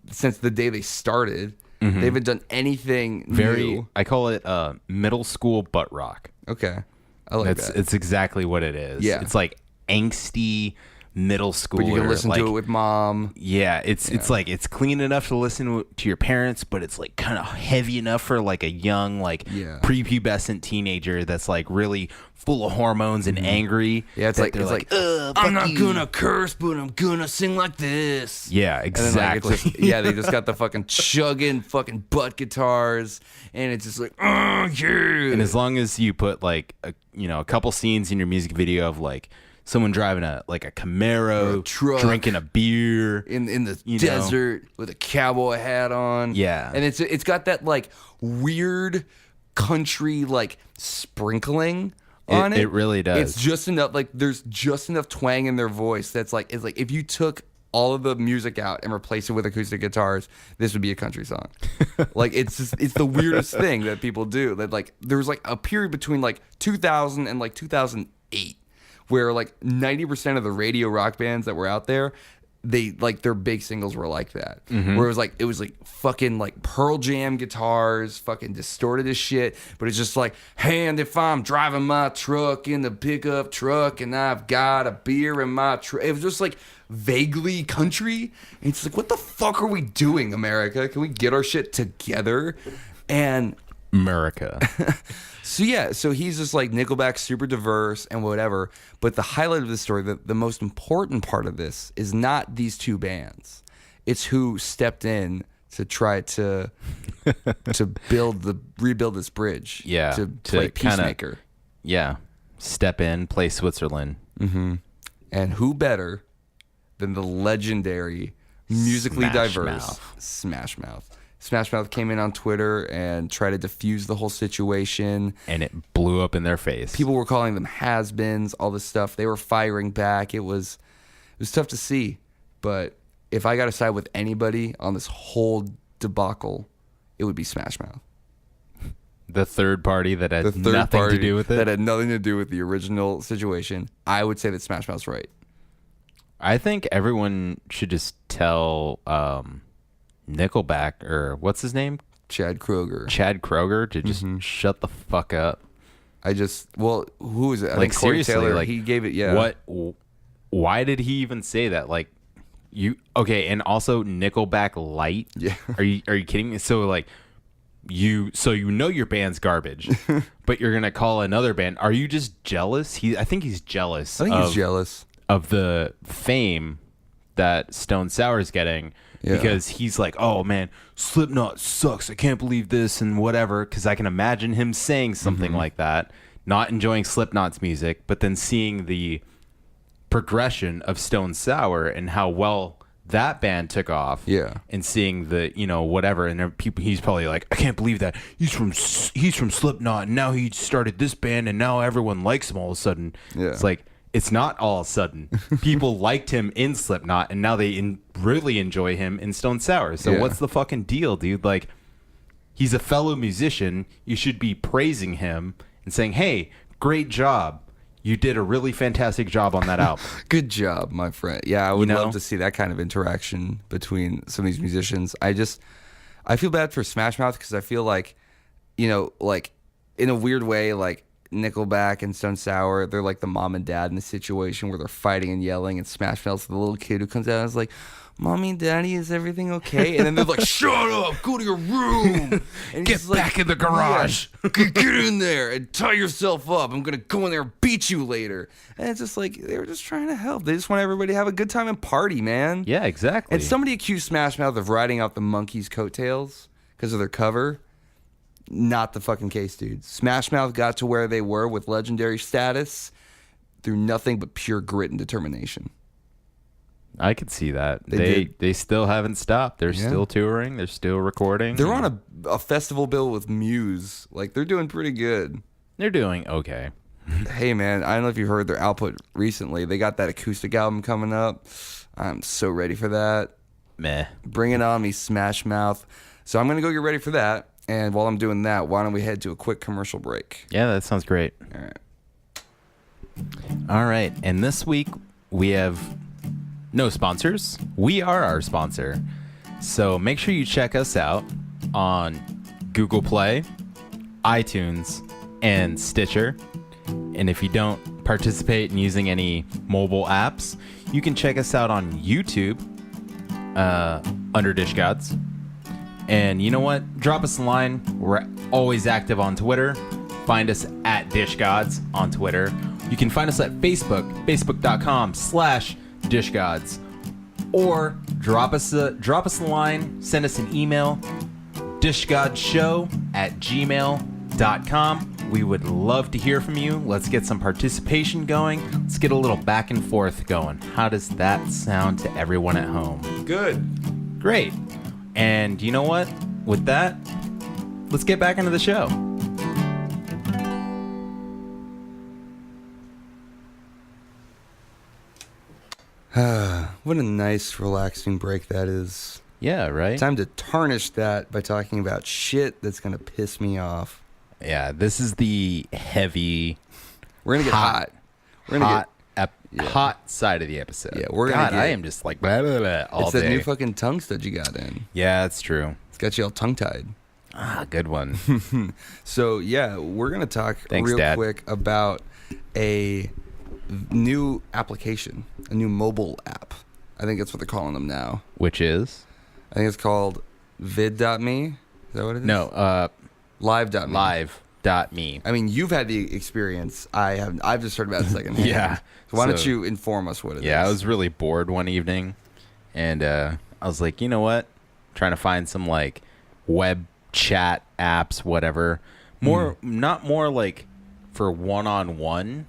Speaker 1: since the day they started. They haven't done anything new.
Speaker 2: I call it middle school butt rock.
Speaker 1: Okay. I like that.
Speaker 2: It's exactly what it is.
Speaker 1: Yeah.
Speaker 2: It's like angsty middle schooler.
Speaker 1: But you can listen
Speaker 2: like,
Speaker 1: to it with mom.
Speaker 2: Yeah, it's like it's clean enough to listen to your parents, but it's like kind of heavy enough for like a young prepubescent teenager that's like really full of hormones and angry.
Speaker 1: Yeah, it's
Speaker 2: that
Speaker 1: like,
Speaker 2: they're
Speaker 1: I'm not gonna curse, but I'm gonna sing like this.
Speaker 2: Yeah,
Speaker 1: And then,
Speaker 2: exactly.
Speaker 1: it's just, they just got the fucking chugging fucking butt guitars, and it's just like, oh yeah.
Speaker 2: And as long as you put like a couple scenes in your music video of like someone driving a Camaro,
Speaker 1: Or a truck.
Speaker 2: drinking a beer,
Speaker 1: in the
Speaker 2: you know.
Speaker 1: desert with a cowboy hat on.
Speaker 2: Yeah.
Speaker 1: And it's got that like weird country like sprinkling on it.
Speaker 2: It really does.
Speaker 1: It's just enough, like there's just enough twang in their voice that's like, it's like if you took all of the music out and replaced it with acoustic guitars, this would be a country song. Like it's the weirdest thing that people do. That like there was like a period between like 2000 and like 2008 where like 90% of the radio rock bands that were out there, they like their big singles were like that. Where it was like fucking like Pearl Jam guitars, fucking distorted as shit, but it's just like, and if I'm driving my truck in the pickup truck and I've got a beer in my truck, it was just like vaguely country. And it's like, what the fuck are we doing, America? Can we get our shit together? And
Speaker 2: America.
Speaker 1: so he's just like, Nickelback's super diverse and whatever. But the highlight of the story, the most important part of this is not these two bands. It's who stepped in to try to rebuild this bridge.
Speaker 2: Yeah,
Speaker 1: To
Speaker 2: to
Speaker 1: play
Speaker 2: kinda-
Speaker 1: peacemaker.
Speaker 2: Yeah. Step in, play Switzerland.
Speaker 1: And And who better than the legendary, musically
Speaker 2: Smash
Speaker 1: diverse
Speaker 2: Mouth.
Speaker 1: Smash Mouth. Smash Mouth came in on Twitter and tried to defuse the whole situation.
Speaker 2: And it blew up in their face.
Speaker 1: People were calling them has-beens, all this stuff. They were firing back. It was tough to see. But if I got to side with anybody on this whole debacle, it would be Smash Mouth.
Speaker 2: The third party that had
Speaker 1: The third
Speaker 2: nothing
Speaker 1: party
Speaker 2: to do with it.
Speaker 1: that had nothing to do with the original situation. I would say that Smash Mouth's right.
Speaker 2: I think everyone should just tell Nickelback, or what's his name?
Speaker 1: Chad Kroeger.
Speaker 2: Chad Kroeger, to just
Speaker 1: Mm-hmm.
Speaker 2: shut the fuck up.
Speaker 1: Who is it? I
Speaker 2: Like,
Speaker 1: think Corey
Speaker 2: seriously,
Speaker 1: Taylor,
Speaker 2: like,
Speaker 1: he gave it, yeah.
Speaker 2: What? Why did he even say that? Like, okay, and also Nickelback Light.
Speaker 1: Yeah.
Speaker 2: Are you kidding me? So like, you know your band's garbage, but you're gonna call another band. Are you just jealous? I think he's jealous.
Speaker 1: I think he's jealous.
Speaker 2: of the fame that Stone Sour is getting.
Speaker 1: Yeah.
Speaker 2: Because he's like, oh man, Slipknot sucks. I can't believe this and whatever. Because I can imagine him saying something
Speaker 1: Mm-hmm.
Speaker 2: like that, not enjoying Slipknot's music, but then seeing the progression of Stone Sour and how well that band took off.
Speaker 1: Yeah.
Speaker 2: And seeing the, whatever, and there are people, he's probably like, I can't believe that he's from Slipknot, and now he started this band, and now everyone likes him all of a sudden.
Speaker 1: Yeah.
Speaker 2: It's like, it's not all of a sudden. People liked him in Slipknot, and now they really enjoy him in Stone Sour. So
Speaker 1: Yeah.
Speaker 2: what's the fucking deal, dude? Like, he's a fellow musician. You should be praising him and saying, hey, great job. You did a really fantastic job on that album.
Speaker 1: Good job, my friend. Yeah, I would
Speaker 2: know?
Speaker 1: love to see that kind of interaction between some of these musicians. I feel bad for Smash Mouth because I feel like, like in a weird way, like Nickelback and Stone Sour, they're like the mom and dad in a situation where they're fighting and yelling, and Smash Mouth's the little kid who comes out and is like, Mommy and Daddy, is everything okay? And then they're like, shut up, go to your room. And
Speaker 2: Get
Speaker 1: he's like,
Speaker 2: back in the garage.
Speaker 1: "Yeah, get in there and tie yourself up. I'm going to go in there and beat you later. And it's just like, they were just trying to help. They just want everybody to have a good time and party, man.
Speaker 2: Yeah, exactly.
Speaker 1: And somebody accused Smash Mouth of riding out the Monkeys' coattails because of their cover. Not the fucking case, dude. Smash Mouth got to where they were with legendary status through nothing but pure grit and determination.
Speaker 2: I could see that.
Speaker 1: They
Speaker 2: They still haven't stopped. They're
Speaker 1: Yeah.
Speaker 2: still touring. They're still recording.
Speaker 1: They're on a festival bill with Muse. Like, they're doing pretty good.
Speaker 2: They're doing okay.
Speaker 1: Hey, man, I don't know if you heard their output recently. They got that acoustic album coming up. I'm so ready for that.
Speaker 2: Meh.
Speaker 1: Bring it on me, Smash Mouth. So I'm going to go get ready for that. And while I'm doing that, why don't we head to a quick commercial break?
Speaker 2: Yeah, that sounds great.
Speaker 1: All right.
Speaker 2: All right. And this week we have no sponsors. We are our sponsor. So make sure you check us out on Google Play, iTunes, and Stitcher. And if you don't participate in using any mobile apps, you can check us out on YouTube under Dish Gods. And you know what? Drop us a line. We're always active on Twitter. Find us at Dish Gods on Twitter. You can find us at Facebook, facebook.com/DishGods. Or drop us a line, send us an email, dishgodshow@gmail.com. We would love to hear from you. Let's get some participation going. Let's get a little back and forth going. How does that sound to everyone at home?
Speaker 1: Good.
Speaker 2: Great. And you know what? With that, let's get back into the show.
Speaker 1: What a nice, relaxing break that is.
Speaker 2: Yeah, right?
Speaker 1: Time to tarnish that by talking about shit that's going to piss me off.
Speaker 2: Yeah, this is the heavy,
Speaker 1: We're going to get hot. We're going to
Speaker 2: hot side of the episode.
Speaker 1: Yeah, we're gonna
Speaker 2: God,
Speaker 1: get-
Speaker 2: I am just like blah, blah, blah, all
Speaker 1: It's
Speaker 2: day.
Speaker 1: that new fucking tongue stud you got in.
Speaker 2: Yeah, that's true.
Speaker 1: It's got you all tongue-tied.
Speaker 2: Ah, good one.
Speaker 1: So, yeah, we're going to talk
Speaker 2: Thanks,
Speaker 1: real
Speaker 2: Dad.
Speaker 1: quick about a new application, a new mobile app. I think that's what they're calling them now.
Speaker 2: Which is?
Speaker 1: I think it's called vid.me. Is that what it is?
Speaker 2: No,
Speaker 1: Live.me.
Speaker 2: live.me.
Speaker 1: I mean, you've had the experience. I have. I've just heard about it secondhand.
Speaker 2: Yeah.
Speaker 1: So why don't
Speaker 2: So-
Speaker 1: you inform us what it is?
Speaker 2: Yeah, I was really bored one evening, and I was like, you know what? Trying to find some like web chat apps, whatever. Not more like for one-on-one,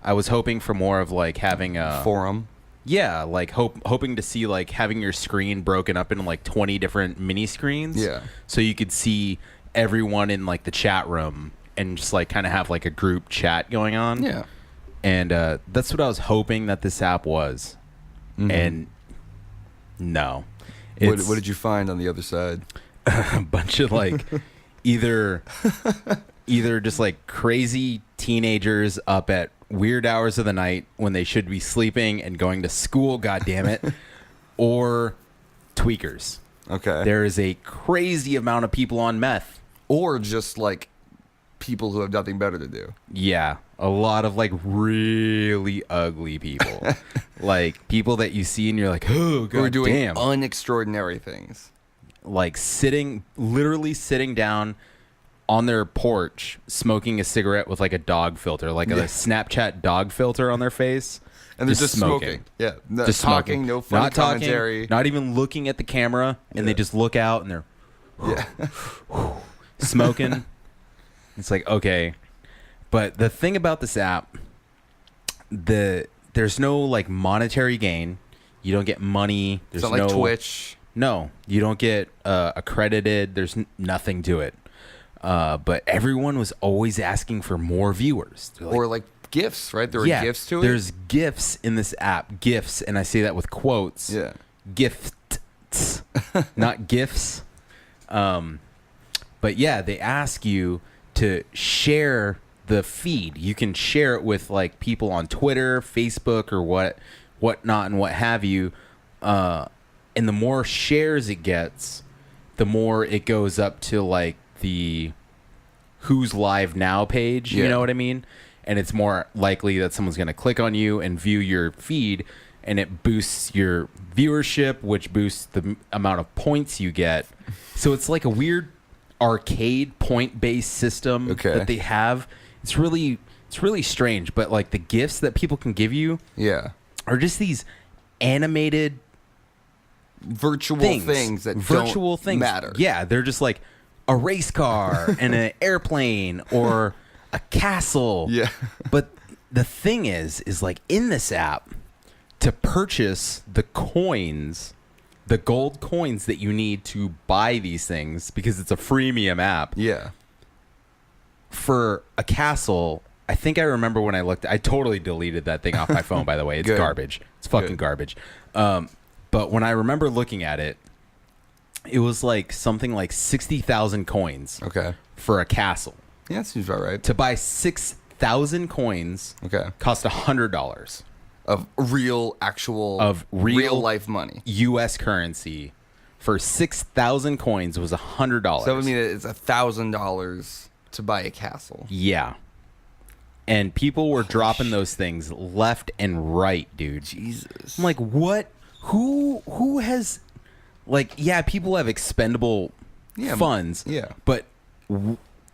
Speaker 2: I was hoping for more of like having a
Speaker 1: Forum.
Speaker 2: Yeah, like hoping to see like having your screen broken up into like 20 different mini screens.
Speaker 1: Yeah.
Speaker 2: So you could see everyone in like the chat room and just like kind of have like a group chat going on.
Speaker 1: Yeah.
Speaker 2: And that's what I was hoping that this app was.
Speaker 1: Mm-hmm.
Speaker 2: And no.
Speaker 1: What did you find on the other side?
Speaker 2: A bunch of like either just like crazy teenagers up at weird hours of the night when they should be sleeping and going to school, God damn it, or tweakers.
Speaker 1: Okay.
Speaker 2: There is a crazy amount of people on meth.
Speaker 1: Or just like people who have nothing better to do.
Speaker 2: Yeah, a lot of like really ugly people. Like people that you see and you're like, oh, God
Speaker 1: Who are doing
Speaker 2: damn.
Speaker 1: unextraordinary things.
Speaker 2: Like literally sitting down on their porch smoking a cigarette with like a dog filter, like a Snapchat dog filter on their face.
Speaker 1: And they're just smoking. Yeah. No,
Speaker 2: Just
Speaker 1: talking,
Speaker 2: smoking.
Speaker 1: no funny
Speaker 2: Not talking,
Speaker 1: commentary.
Speaker 2: not even looking at the camera, and they just look out and they're
Speaker 1: Yeah.
Speaker 2: smoking. It's like, okay. But the thing about this app, there's no like monetary gain. You don't get money. There's
Speaker 1: It's not like Twitch.
Speaker 2: No, you don't get accredited. There's nothing to it. But everyone was always asking for more viewers. They're like,
Speaker 1: Or like gifts, right? There were gifts to it.
Speaker 2: there's gifts in this app. Gifts, and I say that with quotes.
Speaker 1: Yeah.
Speaker 2: Gifts, not gifts. But yeah, they ask you to share the feed. You can share it with like people on Twitter, Facebook, or whatnot, and what have you. And the more shares it gets, the more it goes up to like the Who's Live Now page. You
Speaker 1: Yeah.
Speaker 2: know what I mean? And it's more likely that someone's going to click on you and view your feed, and it boosts your viewership, which boosts the amount of points you get. So it's like a weird arcade point-based system that they have. It's really strange, but like the gifts that people can give you
Speaker 1: Yeah.
Speaker 2: are just these animated
Speaker 1: Virtual things that
Speaker 2: virtual
Speaker 1: don't
Speaker 2: things
Speaker 1: matter.
Speaker 2: Yeah, they're just like a race car and an airplane or a castle.
Speaker 1: Yeah.
Speaker 2: But the thing is like in this app, to purchase the coins, the gold coins that you need to buy these things, because it's a freemium app.
Speaker 1: Yeah.
Speaker 2: For a castle, I think I remember when I totally deleted that thing off my phone, by the way. It's
Speaker 1: Good.
Speaker 2: garbage. It's fucking garbage. But when I remember looking at it, it was like something like 60,000 coins
Speaker 1: Okay.
Speaker 2: for a castle.
Speaker 1: Yeah, that seems about right.
Speaker 2: To buy 6,000 coins
Speaker 1: Okay.
Speaker 2: cost $100
Speaker 1: Of real, actual,
Speaker 2: of real
Speaker 1: life money.
Speaker 2: U.S. currency. For 6,000 coins was $100.
Speaker 1: So that would mean that it's $1,000 to buy a castle.
Speaker 2: Yeah. And people were dropping those things left and right, dude.
Speaker 1: Jesus.
Speaker 2: I'm like, what? Who has, like, yeah, people have expendable funds.
Speaker 1: Yeah.
Speaker 2: But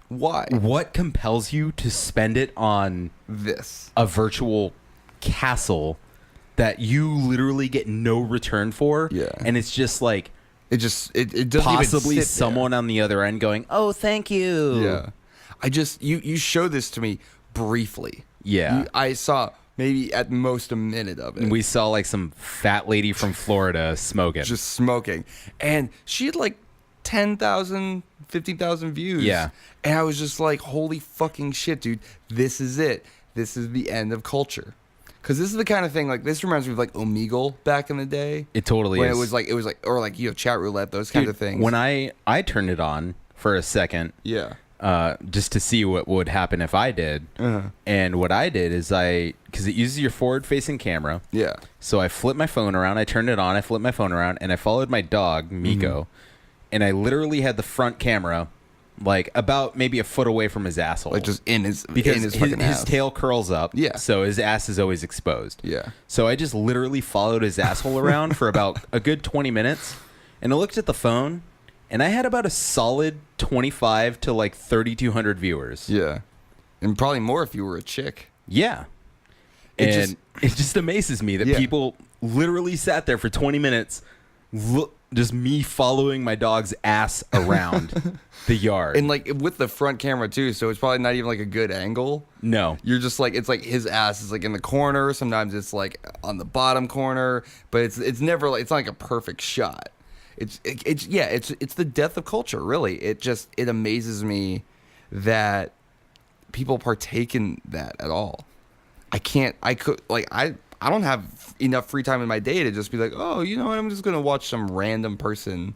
Speaker 1: Why?
Speaker 2: what compels you to spend it on
Speaker 1: This.
Speaker 2: a virtual castle that you literally get no return for?
Speaker 1: Yeah.
Speaker 2: And it's just like
Speaker 1: It doesn't
Speaker 2: possibly
Speaker 1: even sit
Speaker 2: someone on the other end going, oh, thank you.
Speaker 1: there. Yeah. You showed this to me briefly.
Speaker 2: Yeah.
Speaker 1: I saw maybe at most a minute of it.
Speaker 2: And we saw like some fat lady from Florida smoking.
Speaker 1: Just smoking. And she had like 10,000, 15,000 views.
Speaker 2: Yeah.
Speaker 1: And I was just like, holy fucking shit, dude. This is it. This is the end of culture. Because this is the kind of thing, like, this reminds me of like Omegle back in the day.
Speaker 2: It totally
Speaker 1: when
Speaker 2: is.
Speaker 1: it was like, or like, chat roulette, those kinds of things.
Speaker 2: When I turned it on for a second,
Speaker 1: yeah.
Speaker 2: just to see what would happen if I did.
Speaker 1: Uh-huh.
Speaker 2: And what I did is because it uses your forward-facing camera.
Speaker 1: Yeah.
Speaker 2: So I flipped my phone around. I turned it on. I flipped my phone around, and I followed my dog, Miko.
Speaker 1: Mm-hmm.
Speaker 2: And I literally had the front camera, like, about maybe a foot away from his asshole.
Speaker 1: Like, just in his
Speaker 2: his
Speaker 1: fucking ass.
Speaker 2: tail curls up.
Speaker 1: Yeah.
Speaker 2: So his ass is always exposed.
Speaker 1: Yeah.
Speaker 2: So I just literally followed his asshole around for about a good 20 minutes. And I looked at the phone, and I had about a solid 25 to like 3,200 viewers.
Speaker 1: Yeah. And probably more if you were a chick.
Speaker 2: Yeah.
Speaker 1: It
Speaker 2: It just amazes me that
Speaker 1: Yeah.
Speaker 2: people literally sat there for 20 minutes just me following my dog's ass around the yard.
Speaker 1: And like with the front camera too, so it's probably not even like a good angle.
Speaker 2: No.
Speaker 1: You're just like, it's like his ass is like in the corner. Sometimes it's like on the bottom corner, but it's never like, it's not like a perfect shot. It's the death of culture, really. It amazes me that people partake in that at all. I don't have enough free time in my day to just be like, oh, you know what, I'm just gonna watch some random person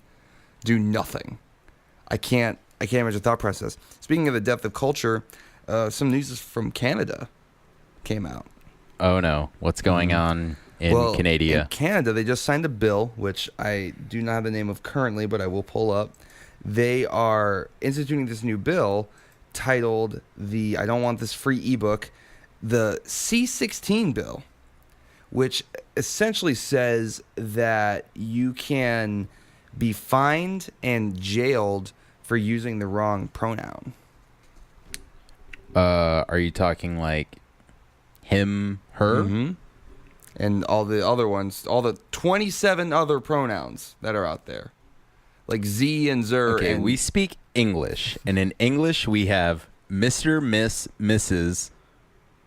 Speaker 1: do nothing. I can't imagine the thought process. Speaking of the depth of culture, some news from Canada came out.
Speaker 2: Oh no, what's going on in Canada?
Speaker 1: In Canada, they just signed a bill, which I do not have the name of currently, but I will pull up. They are instituting this new bill titled the I Don't Want This Free ebook, the C-16 bill, which essentially says that you can be fined and jailed for using the wrong pronoun.
Speaker 2: Are you talking like him, her?
Speaker 1: Mm-hmm. And all the other ones, all the 27 other pronouns that are out there. Like Z and Zer.
Speaker 2: Okay,
Speaker 1: and
Speaker 2: we speak English. And in English, we have Mr., Miss, Mrs.,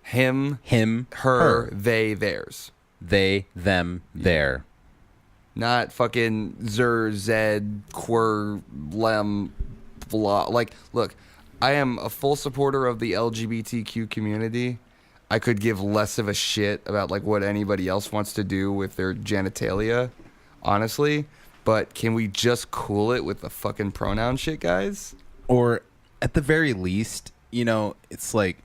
Speaker 1: him, her, they, theirs.
Speaker 2: They, them, their.
Speaker 1: Not fucking Zer, Zed, Quer, Lem, blah. Like, look, I am a full supporter of the LGBTQ community. I could give less of a shit about like what anybody else wants to do with their genitalia, honestly. But can we just cool it with the fucking pronoun shit, guys?
Speaker 2: Or at the very least, you know, it's like,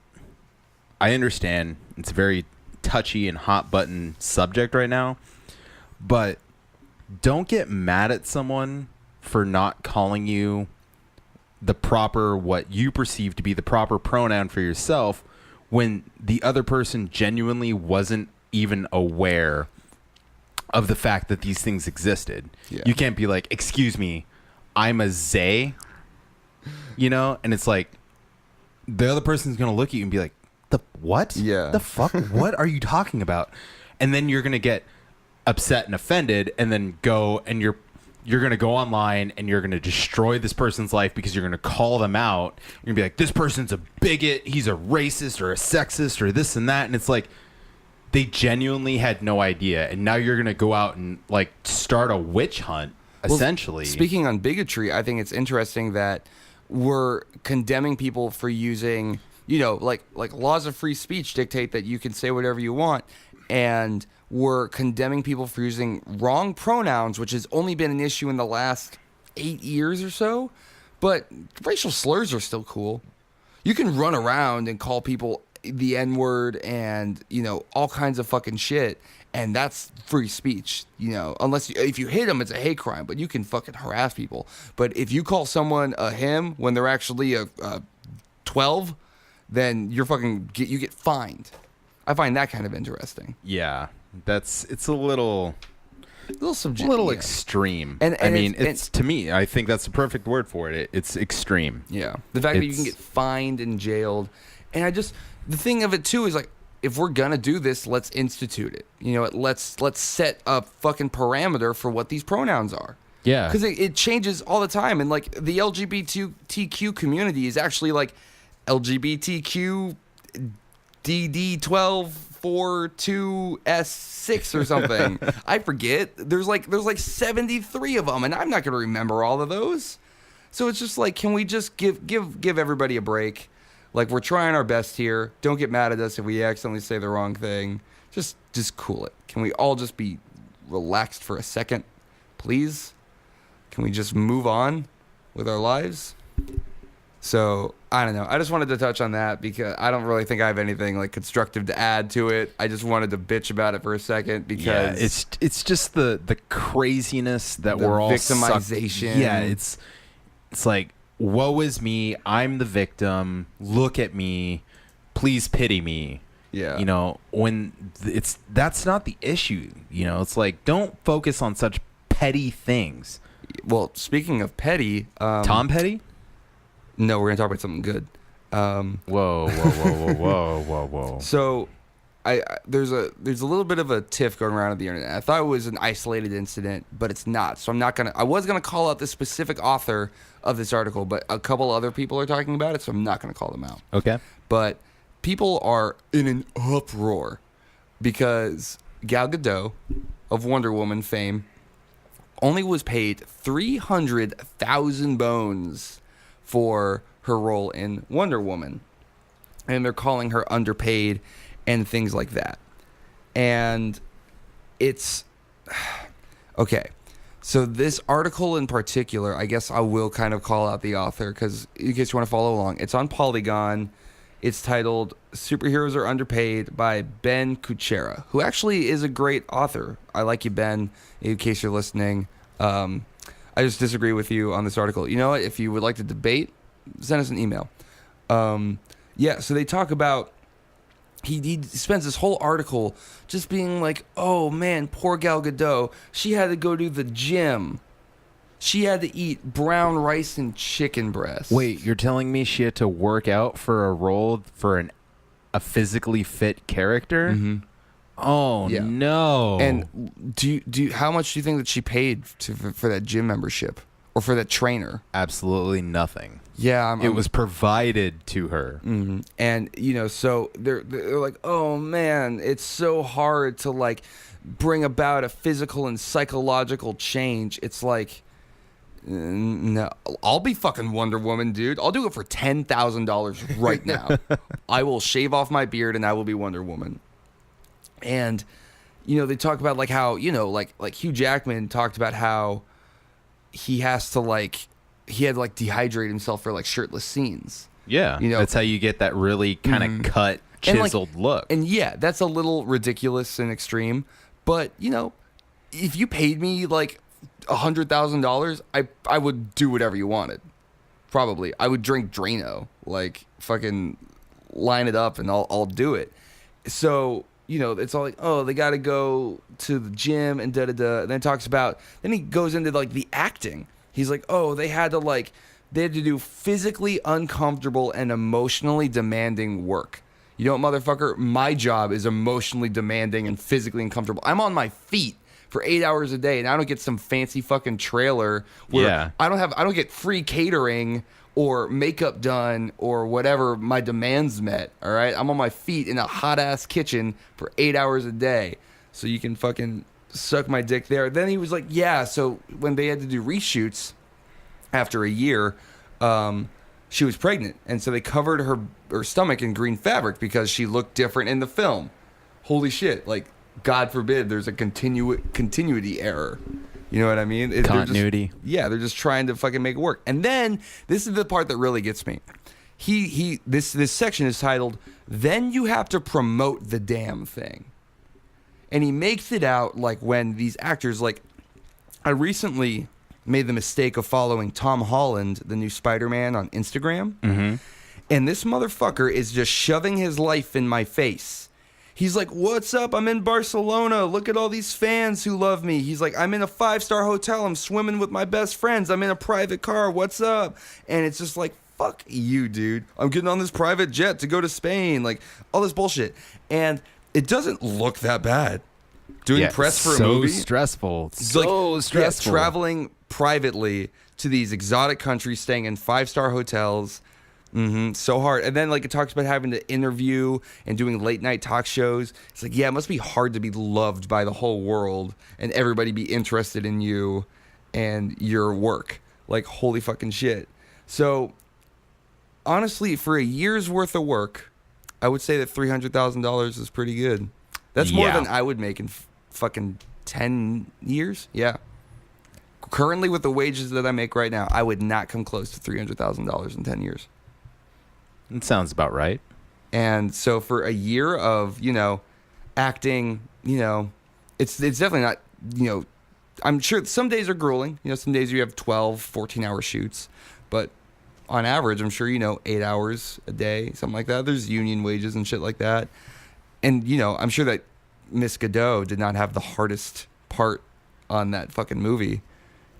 Speaker 2: I understand it's a very touchy and hot button subject right now, but don't get mad at someone for not calling you the proper, what you perceive to be the proper pronoun for yourself when the other person genuinely wasn't even aware of the fact that these things existed.
Speaker 1: Yeah.
Speaker 2: You can't be like, excuse me, I'm a Zay, you know? And it's like, the other person's going to look at you and be like, the what?
Speaker 1: Yeah.
Speaker 2: The fuck? What are you talking about? And then you're going to get upset and offended and then go and you're going to go online and you're going to destroy this person's life because you're going to call them out. You're going to be like, this person's a bigot, he's a racist or a sexist or this and that. And it's like, they genuinely had no idea. And now you're going to go out and like start a witch hunt, essentially.
Speaker 1: Well, speaking on bigotry, I think it's interesting that we're condemning people for using, you know, like laws of free speech dictate that you can say whatever you want. And we're condemning people for using wrong pronouns, which has only been an issue in the last 8 years or so. But racial slurs are still cool. You can run around and call people the N-word and, you know, all kinds of fucking shit. And that's free speech, you know, if you hit them, it's a hate crime, but you can fucking harass people. But if you call someone a him when they're actually a 12, then you get fined. I find that kind of interesting.
Speaker 2: Yeah, it's a little
Speaker 1: subjective, yeah.
Speaker 2: Extreme.
Speaker 1: And
Speaker 2: I mean, it's to me, I think that's the perfect word for it. It's extreme.
Speaker 1: Yeah, the fact that you can get fined and jailed, and the thing of it too is like, if we're gonna do this, let's institute it. You know, let's set a fucking parameter for what these pronouns are.
Speaker 2: Yeah,
Speaker 1: because it changes all the time, and like the LGBTQ community is actually like LGBTQ DD1242S6 or something. I forget. There's like 73 of them, and I'm not gonna remember all of those. So it's just like, can we just give everybody a break? Like, we're trying our best here. Don't get mad at us if we accidentally say the wrong thing. Just cool it. Can we all just be relaxed for a second, please? Can we just move on with our lives? So, I don't know. I just wanted to touch on that because I don't really think I have anything like constructive to add to it. I just wanted to bitch about it for a second because
Speaker 2: it's just the craziness that we're all
Speaker 1: victimization.
Speaker 2: Yeah, it's like, woe is me, I'm the victim, look at me, please pity me.
Speaker 1: Yeah.
Speaker 2: You know, when that's not the issue. You know, it's like, don't focus on such petty things.
Speaker 1: Well, speaking of petty,
Speaker 2: Tom Petty?
Speaker 1: No, we're gonna talk about something good.
Speaker 2: Whoa.
Speaker 1: So, there's a little bit of a tiff going around on the internet. I thought it was an isolated incident, but it's not. So I was gonna call out the specific author of this article, but a couple other people are talking about it, so I'm not gonna call them out.
Speaker 2: Okay.
Speaker 1: But people are in an uproar because Gal Gadot of Wonder Woman fame only was paid 300,000 bones for her role in Wonder Woman. And they're calling her underpaid and things like that. And it's... Okay. So this article in particular, I guess I will kind of call out the author because in case you want to follow along. It's on Polygon. It's titled Superheroes Are Underpaid by Ben Kuchera, who actually is a great author. I like you, Ben, in case you're listening. I just disagree with you on this article. You know what? If you would like to debate, send us an email. Yeah, so they talk about... He spends this whole article just being like, oh, man, poor Gal Gadot. She had to go to the gym. She had to eat brown rice and chicken breast.
Speaker 2: Wait, you're telling me she had to work out for a role for a physically fit character?
Speaker 1: Mm-hmm.
Speaker 2: Oh,
Speaker 1: Yeah.
Speaker 2: no.
Speaker 1: And do you how much do you think that she paid for that gym membership or for that trainer?
Speaker 2: Absolutely nothing.
Speaker 1: Yeah,
Speaker 2: It was provided to her.
Speaker 1: Mm-hmm. And so they're like, oh man, it's so hard to like bring about a physical and psychological change. It's like, no, I'll be fucking Wonder Woman, dude. I'll do it for $10,000 right now. I will shave off my beard and I will be Wonder Woman. And they talk about like how like Hugh Jackman talked about how he had to dehydrate himself for like shirtless scenes.
Speaker 2: Yeah, that's how you get that really kind of cut, chiseled look.
Speaker 1: And yeah, that's a little ridiculous and extreme. But if you paid me like $100,000, I would do whatever you wanted. Probably, I would drink Drano, like fucking line it up, and I'll do it. So it's all like, oh, they got to go to the gym and da-da-da. And then he goes into like the acting. He's like, oh, they had to do physically uncomfortable and emotionally demanding work. You know what, motherfucker? My job is emotionally demanding and physically uncomfortable. I'm on my feet for 8 hours a day, and I don't get some fancy fucking trailer where I don't get free catering or makeup done or whatever my demands met, all right? I'm on my feet in a hot-ass kitchen for 8 hours a day, so you can fucking suck my dick there. Then he was like, yeah, so when they had to do reshoots after a year, she was pregnant, and so they covered her stomach in green fabric because she looked different in the film. Holy shit, like, God forbid there's a continuity error. You know what I mean?
Speaker 2: Continuity.
Speaker 1: They're just trying to fucking make it work. And then this is the part that really gets me. This section is titled, "Then you have to promote the damn thing." And he makes it out like when these actors, like, I recently made the mistake of following Tom Holland, the new Spider-Man, on Instagram.
Speaker 2: Mm-hmm.
Speaker 1: And this motherfucker is just shoving his life in my face. He's like, what's up? I'm in Barcelona. Look at all these fans who love me. He's like, I'm in a 5-star hotel. I'm swimming with my best friends. I'm in a private car. What's up? And it's just like, fuck you, dude. I'm getting on this private jet to go to Spain. Like, all this bullshit. And it doesn't look that bad. Doing press for a movie.
Speaker 2: Stressful.
Speaker 1: So
Speaker 2: stressful.
Speaker 1: Traveling privately to these exotic countries, staying in 5-star hotels. So hard. And then like it talks about having to interview and doing late night talk shows. It's like, yeah, it must be hard to be loved by the whole world and everybody be interested in you and your work. Like, holy fucking shit. So honestly, for a year's worth of work, I would say that $300,000 is pretty good. That's more than I would make in fucking 10 years. Yeah. Currently, with the wages that I make right now, I would not come close to $300,000 in 10 years.
Speaker 2: It sounds about right.
Speaker 1: And so for a year of, acting, it's definitely not, I'm sure some days are grueling. Some days you have 12, 14-hour shoots. But on average, I'm sure, 8 hours a day, something like that. There's union wages and shit like that. And, I'm sure that Miss Gadot did not have the hardest part on that fucking movie.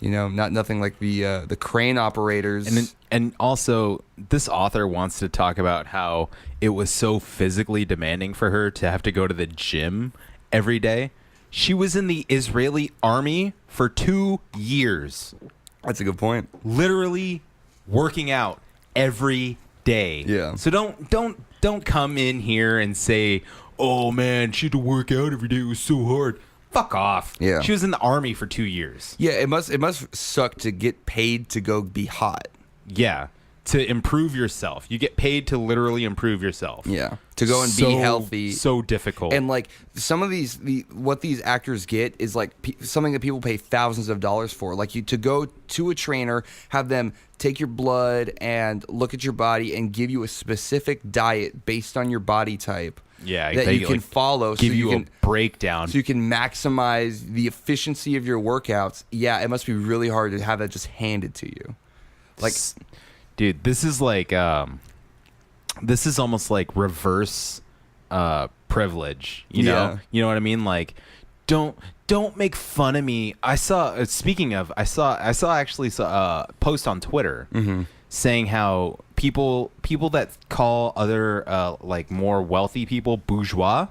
Speaker 1: You know, nothing like the crane operators.
Speaker 2: And also, this author wants to talk about how it was so physically demanding for her to have to go to the gym every day. She was in the Israeli army for 2 years.
Speaker 1: That's a good point.
Speaker 2: Literally working out every day.
Speaker 1: Yeah.
Speaker 2: So don't come in here and say, "Oh man, she had to work out every day. It was so hard." Fuck off.
Speaker 1: Yeah.
Speaker 2: She was in the army for 2 years.
Speaker 1: Yeah, it must suck to get paid to go be hot.
Speaker 2: Yeah. To improve yourself. You get paid to literally improve yourself.
Speaker 1: Yeah. To go and be healthy.
Speaker 2: So difficult.
Speaker 1: And like some of what these actors get is like something that people pay thousands of dollars for. Like to go to a trainer, have them take your blood and look at your body and give you a specific diet based on your body type.
Speaker 2: Yeah,
Speaker 1: that you can follow.
Speaker 2: Give you a breakdown.
Speaker 1: So you can maximize the efficiency of your workouts. Yeah, it must be really hard to have that just handed to you. Like,
Speaker 2: dude, this is like this is almost like reverse privilege. You know what I mean? Like, don't make fun of me. I saw. Speaking of, I saw actually a post on Twitter saying how people that call other like more wealthy people bourgeois,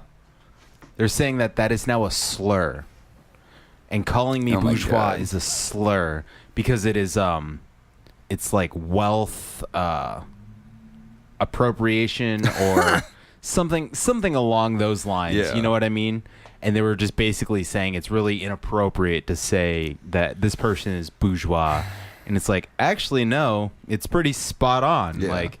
Speaker 2: they're saying that is now a slur, and calling me bourgeois is a slur because it is it's like wealth appropriation or something along those lines.
Speaker 1: Yeah.
Speaker 2: You know what I mean? And they were just basically saying it's really inappropriate to say that this person is bourgeois. And it's like, actually, no, it's pretty spot on.
Speaker 1: Yeah.
Speaker 2: Like,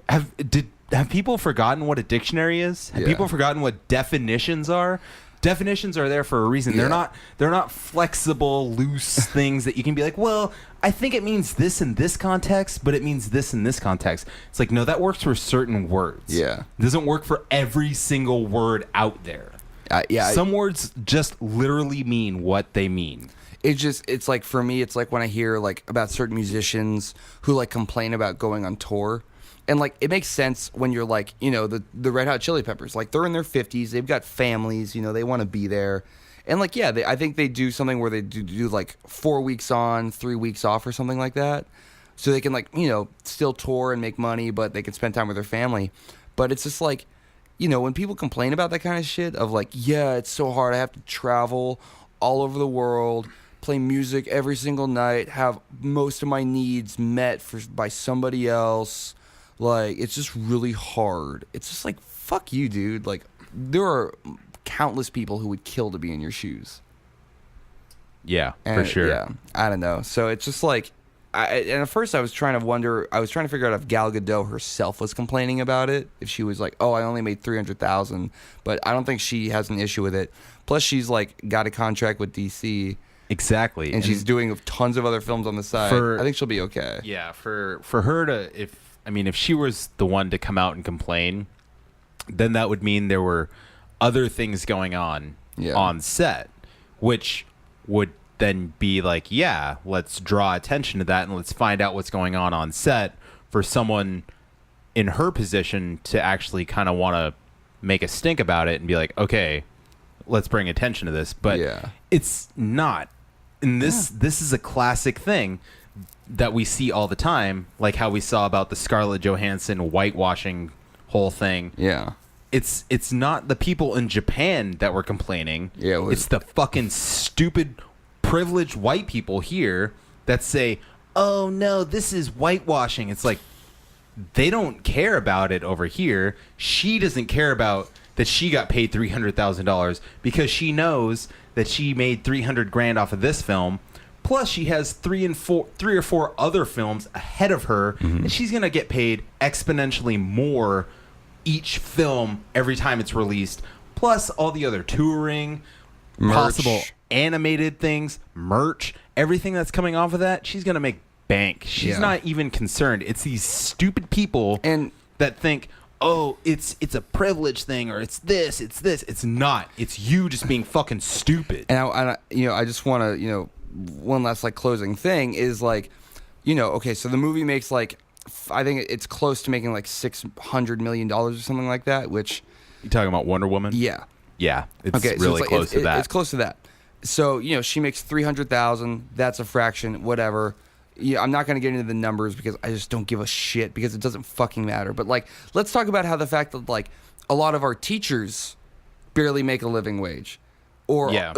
Speaker 2: have people forgotten what a dictionary is? Have
Speaker 1: Yeah.
Speaker 2: people forgotten what definitions are? Definitions are there for a reason.
Speaker 1: Yeah.
Speaker 2: They're not flexible, loose things that you can be like, well, I think it means this in this context, but it means this in this context. It's like, no, that works for certain words.
Speaker 1: Yeah.
Speaker 2: It doesn't work for every single word out there. Some words just literally mean what they mean.
Speaker 1: It's like, for me, it's like when I hear like about certain musicians who like complain about going on tour. And like it makes sense when you're like, you know, the Red Hot Chili Peppers, like they're in their 50s, they've got families, you know, they want to be there. And like, yeah, I think they do something where they do like 4 weeks on, 3 weeks off or something like that. So they can like, you know, still tour and make money, but they can spend time with their family. But it's just like, you know, when people complain about that kind of shit of like, yeah, it's so hard, I have to travel all over the world, play music every single night, have most of my needs met by somebody else. Like, it's just really hard. It's just like, fuck you, dude. Like, there are countless people who would kill to be in your shoes.
Speaker 2: Yeah,
Speaker 1: And,
Speaker 2: for sure.
Speaker 1: Yeah, I don't know. So it's just like, and at first I was trying to figure out if Gal Gadot herself was complaining about it. If she was like, oh, I only made $300,000, but I don't think she has an issue with it. Plus, she's like got a contract with DC.
Speaker 2: Exactly.
Speaker 1: And she's doing tons of other films on the side. I think she'll be okay.
Speaker 2: Yeah, for her to, if she was the one to come out and complain, then that would mean there were other things going on on set, which would then be like, yeah, let's draw attention to that and let's find out what's going on set for someone in her position to actually kind of want to make a stink about it and be like, okay, let's bring attention to this. But it's not. And this is a classic thing that we see all the time, like how we saw about the Scarlett Johansson whitewashing whole thing.
Speaker 1: Yeah.
Speaker 2: It's not the people in Japan that were complaining.
Speaker 1: Yeah,
Speaker 2: it's the fucking stupid privileged white people here that say, "Oh no, this is whitewashing." It's like they don't care about it over here. She doesn't care about that she got paid $300,000 because she knows that she made $300,000 off of this film. Plus, she has three or four other films ahead of her, and she's gonna get paid exponentially more each film every time it's released. Plus, all the other touring, possible animated things, merch, everything that's coming off of that, she's gonna make bank. She's not even concerned. It's these stupid people that think, oh, it's a privilege thing, or it's this. It's not. It's you just being fucking stupid.
Speaker 1: And I just want to, one last like closing thing is like, okay, so the movie makes like, I think it's close to making like $600 million or something like that. Which
Speaker 2: you talking about Wonder Woman?
Speaker 1: Yeah.
Speaker 2: Yeah, it's really close to that.
Speaker 1: It's close to that. So, she makes 300,000. That's a fraction, whatever. Yeah, I'm not going to get into the numbers because I just don't give a shit because it doesn't fucking matter. But like, let's talk about how the fact that like a lot of our teachers barely make a living wage, or
Speaker 2: Yeah.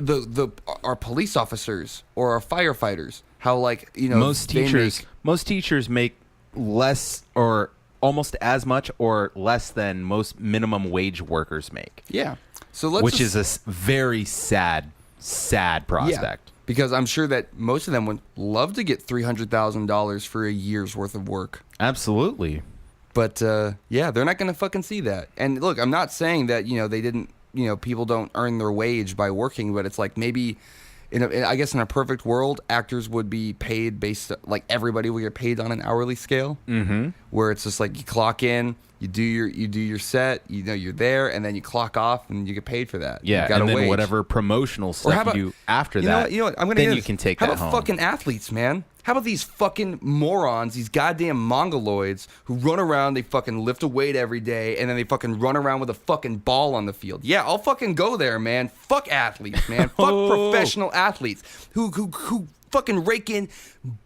Speaker 1: our police officers or our firefighters. How like
Speaker 2: most teachers make less or almost as much or less than most minimum wage workers make.
Speaker 1: Yeah. So
Speaker 2: which is a very sad prospect.
Speaker 1: Yeah, because I'm sure that most of them would love to get $300,000 for a year's worth of work.
Speaker 2: Absolutely.
Speaker 1: But yeah, they're not going to fucking see that. And look, I'm not saying that they didn't people don't earn their wage by working, but it's like maybe I guess in a perfect world, actors would be paid based like everybody would get paid on an hourly scale, where it's just like you clock in. You do your set, you're there, and then you clock off, and you get paid for that.
Speaker 2: Yeah,
Speaker 1: you got
Speaker 2: and then
Speaker 1: wage.
Speaker 2: Whatever promotional stuff you do after that,
Speaker 1: you know what? I'm gonna
Speaker 2: then
Speaker 1: hear
Speaker 2: you
Speaker 1: this.
Speaker 2: can take
Speaker 1: How
Speaker 2: that
Speaker 1: about
Speaker 2: home.
Speaker 1: fucking athletes, man? How about these fucking morons, these goddamn mongoloids who run around, they fucking lift a weight every day, and then they fucking run around with a fucking ball on the field. Yeah, I'll fucking go there, man. Fuck athletes, man. Fuck professional athletes who fucking rake in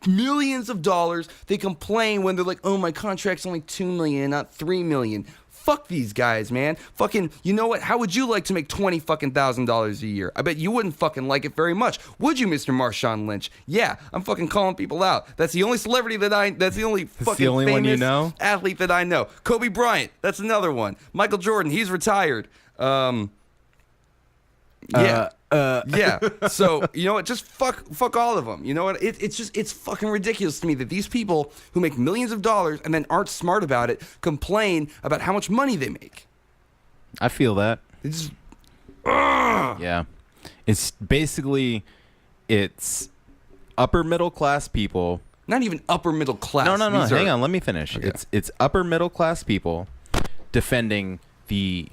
Speaker 1: millions of dollars. They complain when they're like, oh, my contract's only $2 million, not $3 million. Fuck these guys, man. Fucking, you know what? How would you like to make $20,000 a year? I bet you wouldn't fucking like it very much. Would you, Mr. Marshawn Lynch? Yeah, I'm fucking calling people out. That's the only celebrity that's the only fucking
Speaker 2: the only
Speaker 1: famous
Speaker 2: one you know?
Speaker 1: athlete that I know. Kobe Bryant, that's another one. Michael Jordan, he's retired. Yeah. Yeah. So, you know what? Just fuck all of them. You know what? It's fucking ridiculous to me that these people who make millions of dollars and then aren't smart about it complain about how much money they make.
Speaker 2: I feel that.
Speaker 1: It's just,
Speaker 2: Yeah. It's basically upper middle class people.
Speaker 1: not even upper middle class.
Speaker 2: No.
Speaker 1: These
Speaker 2: Hang
Speaker 1: are-
Speaker 2: on, let me finish.
Speaker 1: Okay.
Speaker 2: It's upper middle class people defending the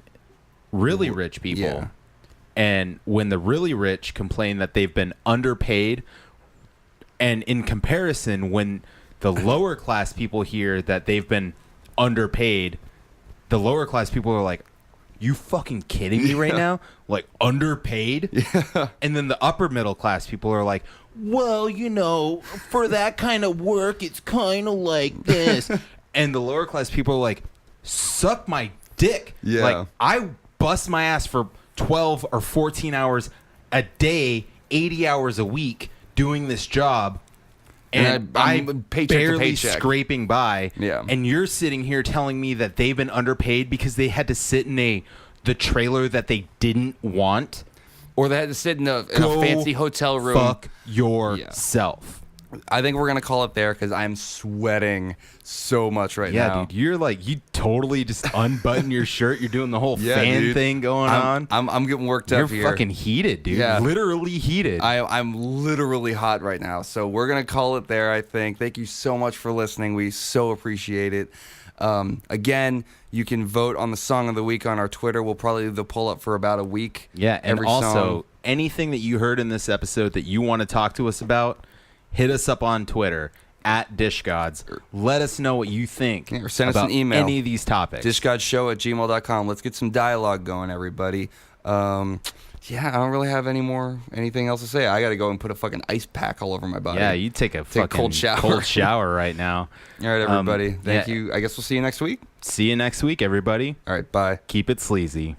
Speaker 2: really rich people.
Speaker 1: Yeah.
Speaker 2: And when the really rich complain that they've been underpaid, and in comparison, when the lower class people hear that they've been underpaid, the lower class people are like, you fucking kidding me right now? Like, underpaid? Yeah. And then the upper middle class people are like, well, for that kind of work, it's kind of like this. And the lower class people are like, suck my dick.
Speaker 1: Yeah.
Speaker 2: Like, I bust my ass for 12 or 14 hours a day, 80 hours a week doing this job, and
Speaker 1: I'm paycheck to
Speaker 2: barely
Speaker 1: paycheck.
Speaker 2: scraping by.
Speaker 1: Yeah.
Speaker 2: And you're sitting here telling me that they've been underpaid because they had to sit in the trailer that they didn't want.
Speaker 1: Or they had to sit in a
Speaker 2: Go
Speaker 1: fancy hotel room.
Speaker 2: Fuck yourself.
Speaker 1: I think we're going to call it there because I'm sweating so much right
Speaker 2: Yeah,
Speaker 1: now.
Speaker 2: dude, you're like, you totally just unbutton your shirt. You're doing the whole
Speaker 1: Yeah,
Speaker 2: fan
Speaker 1: dude.
Speaker 2: thing going on.
Speaker 1: I'm getting worked
Speaker 2: You're
Speaker 1: up here.
Speaker 2: fucking heated, dude.
Speaker 1: Yeah.
Speaker 2: Literally heated.
Speaker 1: I'm literally hot right now. So we're going to call it there, I think. Thank you so much for listening. We so appreciate it. Again, you can vote on the song of the week on our Twitter. We'll probably do the pull up for about a week.
Speaker 2: Yeah, and
Speaker 1: every
Speaker 2: also
Speaker 1: song.
Speaker 2: anything that you heard in this episode that you want to talk to us about, hit us up on Twitter at DishGods. Let us know what you think
Speaker 1: Or send us
Speaker 2: about
Speaker 1: an email.
Speaker 2: any of these topics.
Speaker 1: dishgodshow@gmail.com. Let's get some dialogue going, everybody. Yeah, I don't really have anything else to say. I got to go and put a fucking ice pack all over my body.
Speaker 2: Yeah, you take a fucking
Speaker 1: cold shower.
Speaker 2: right now.
Speaker 1: All right, everybody. Thank
Speaker 2: yeah.
Speaker 1: you. I guess we'll see you next week.
Speaker 2: See you next week, everybody.
Speaker 1: All right, bye.
Speaker 2: Keep it sleazy.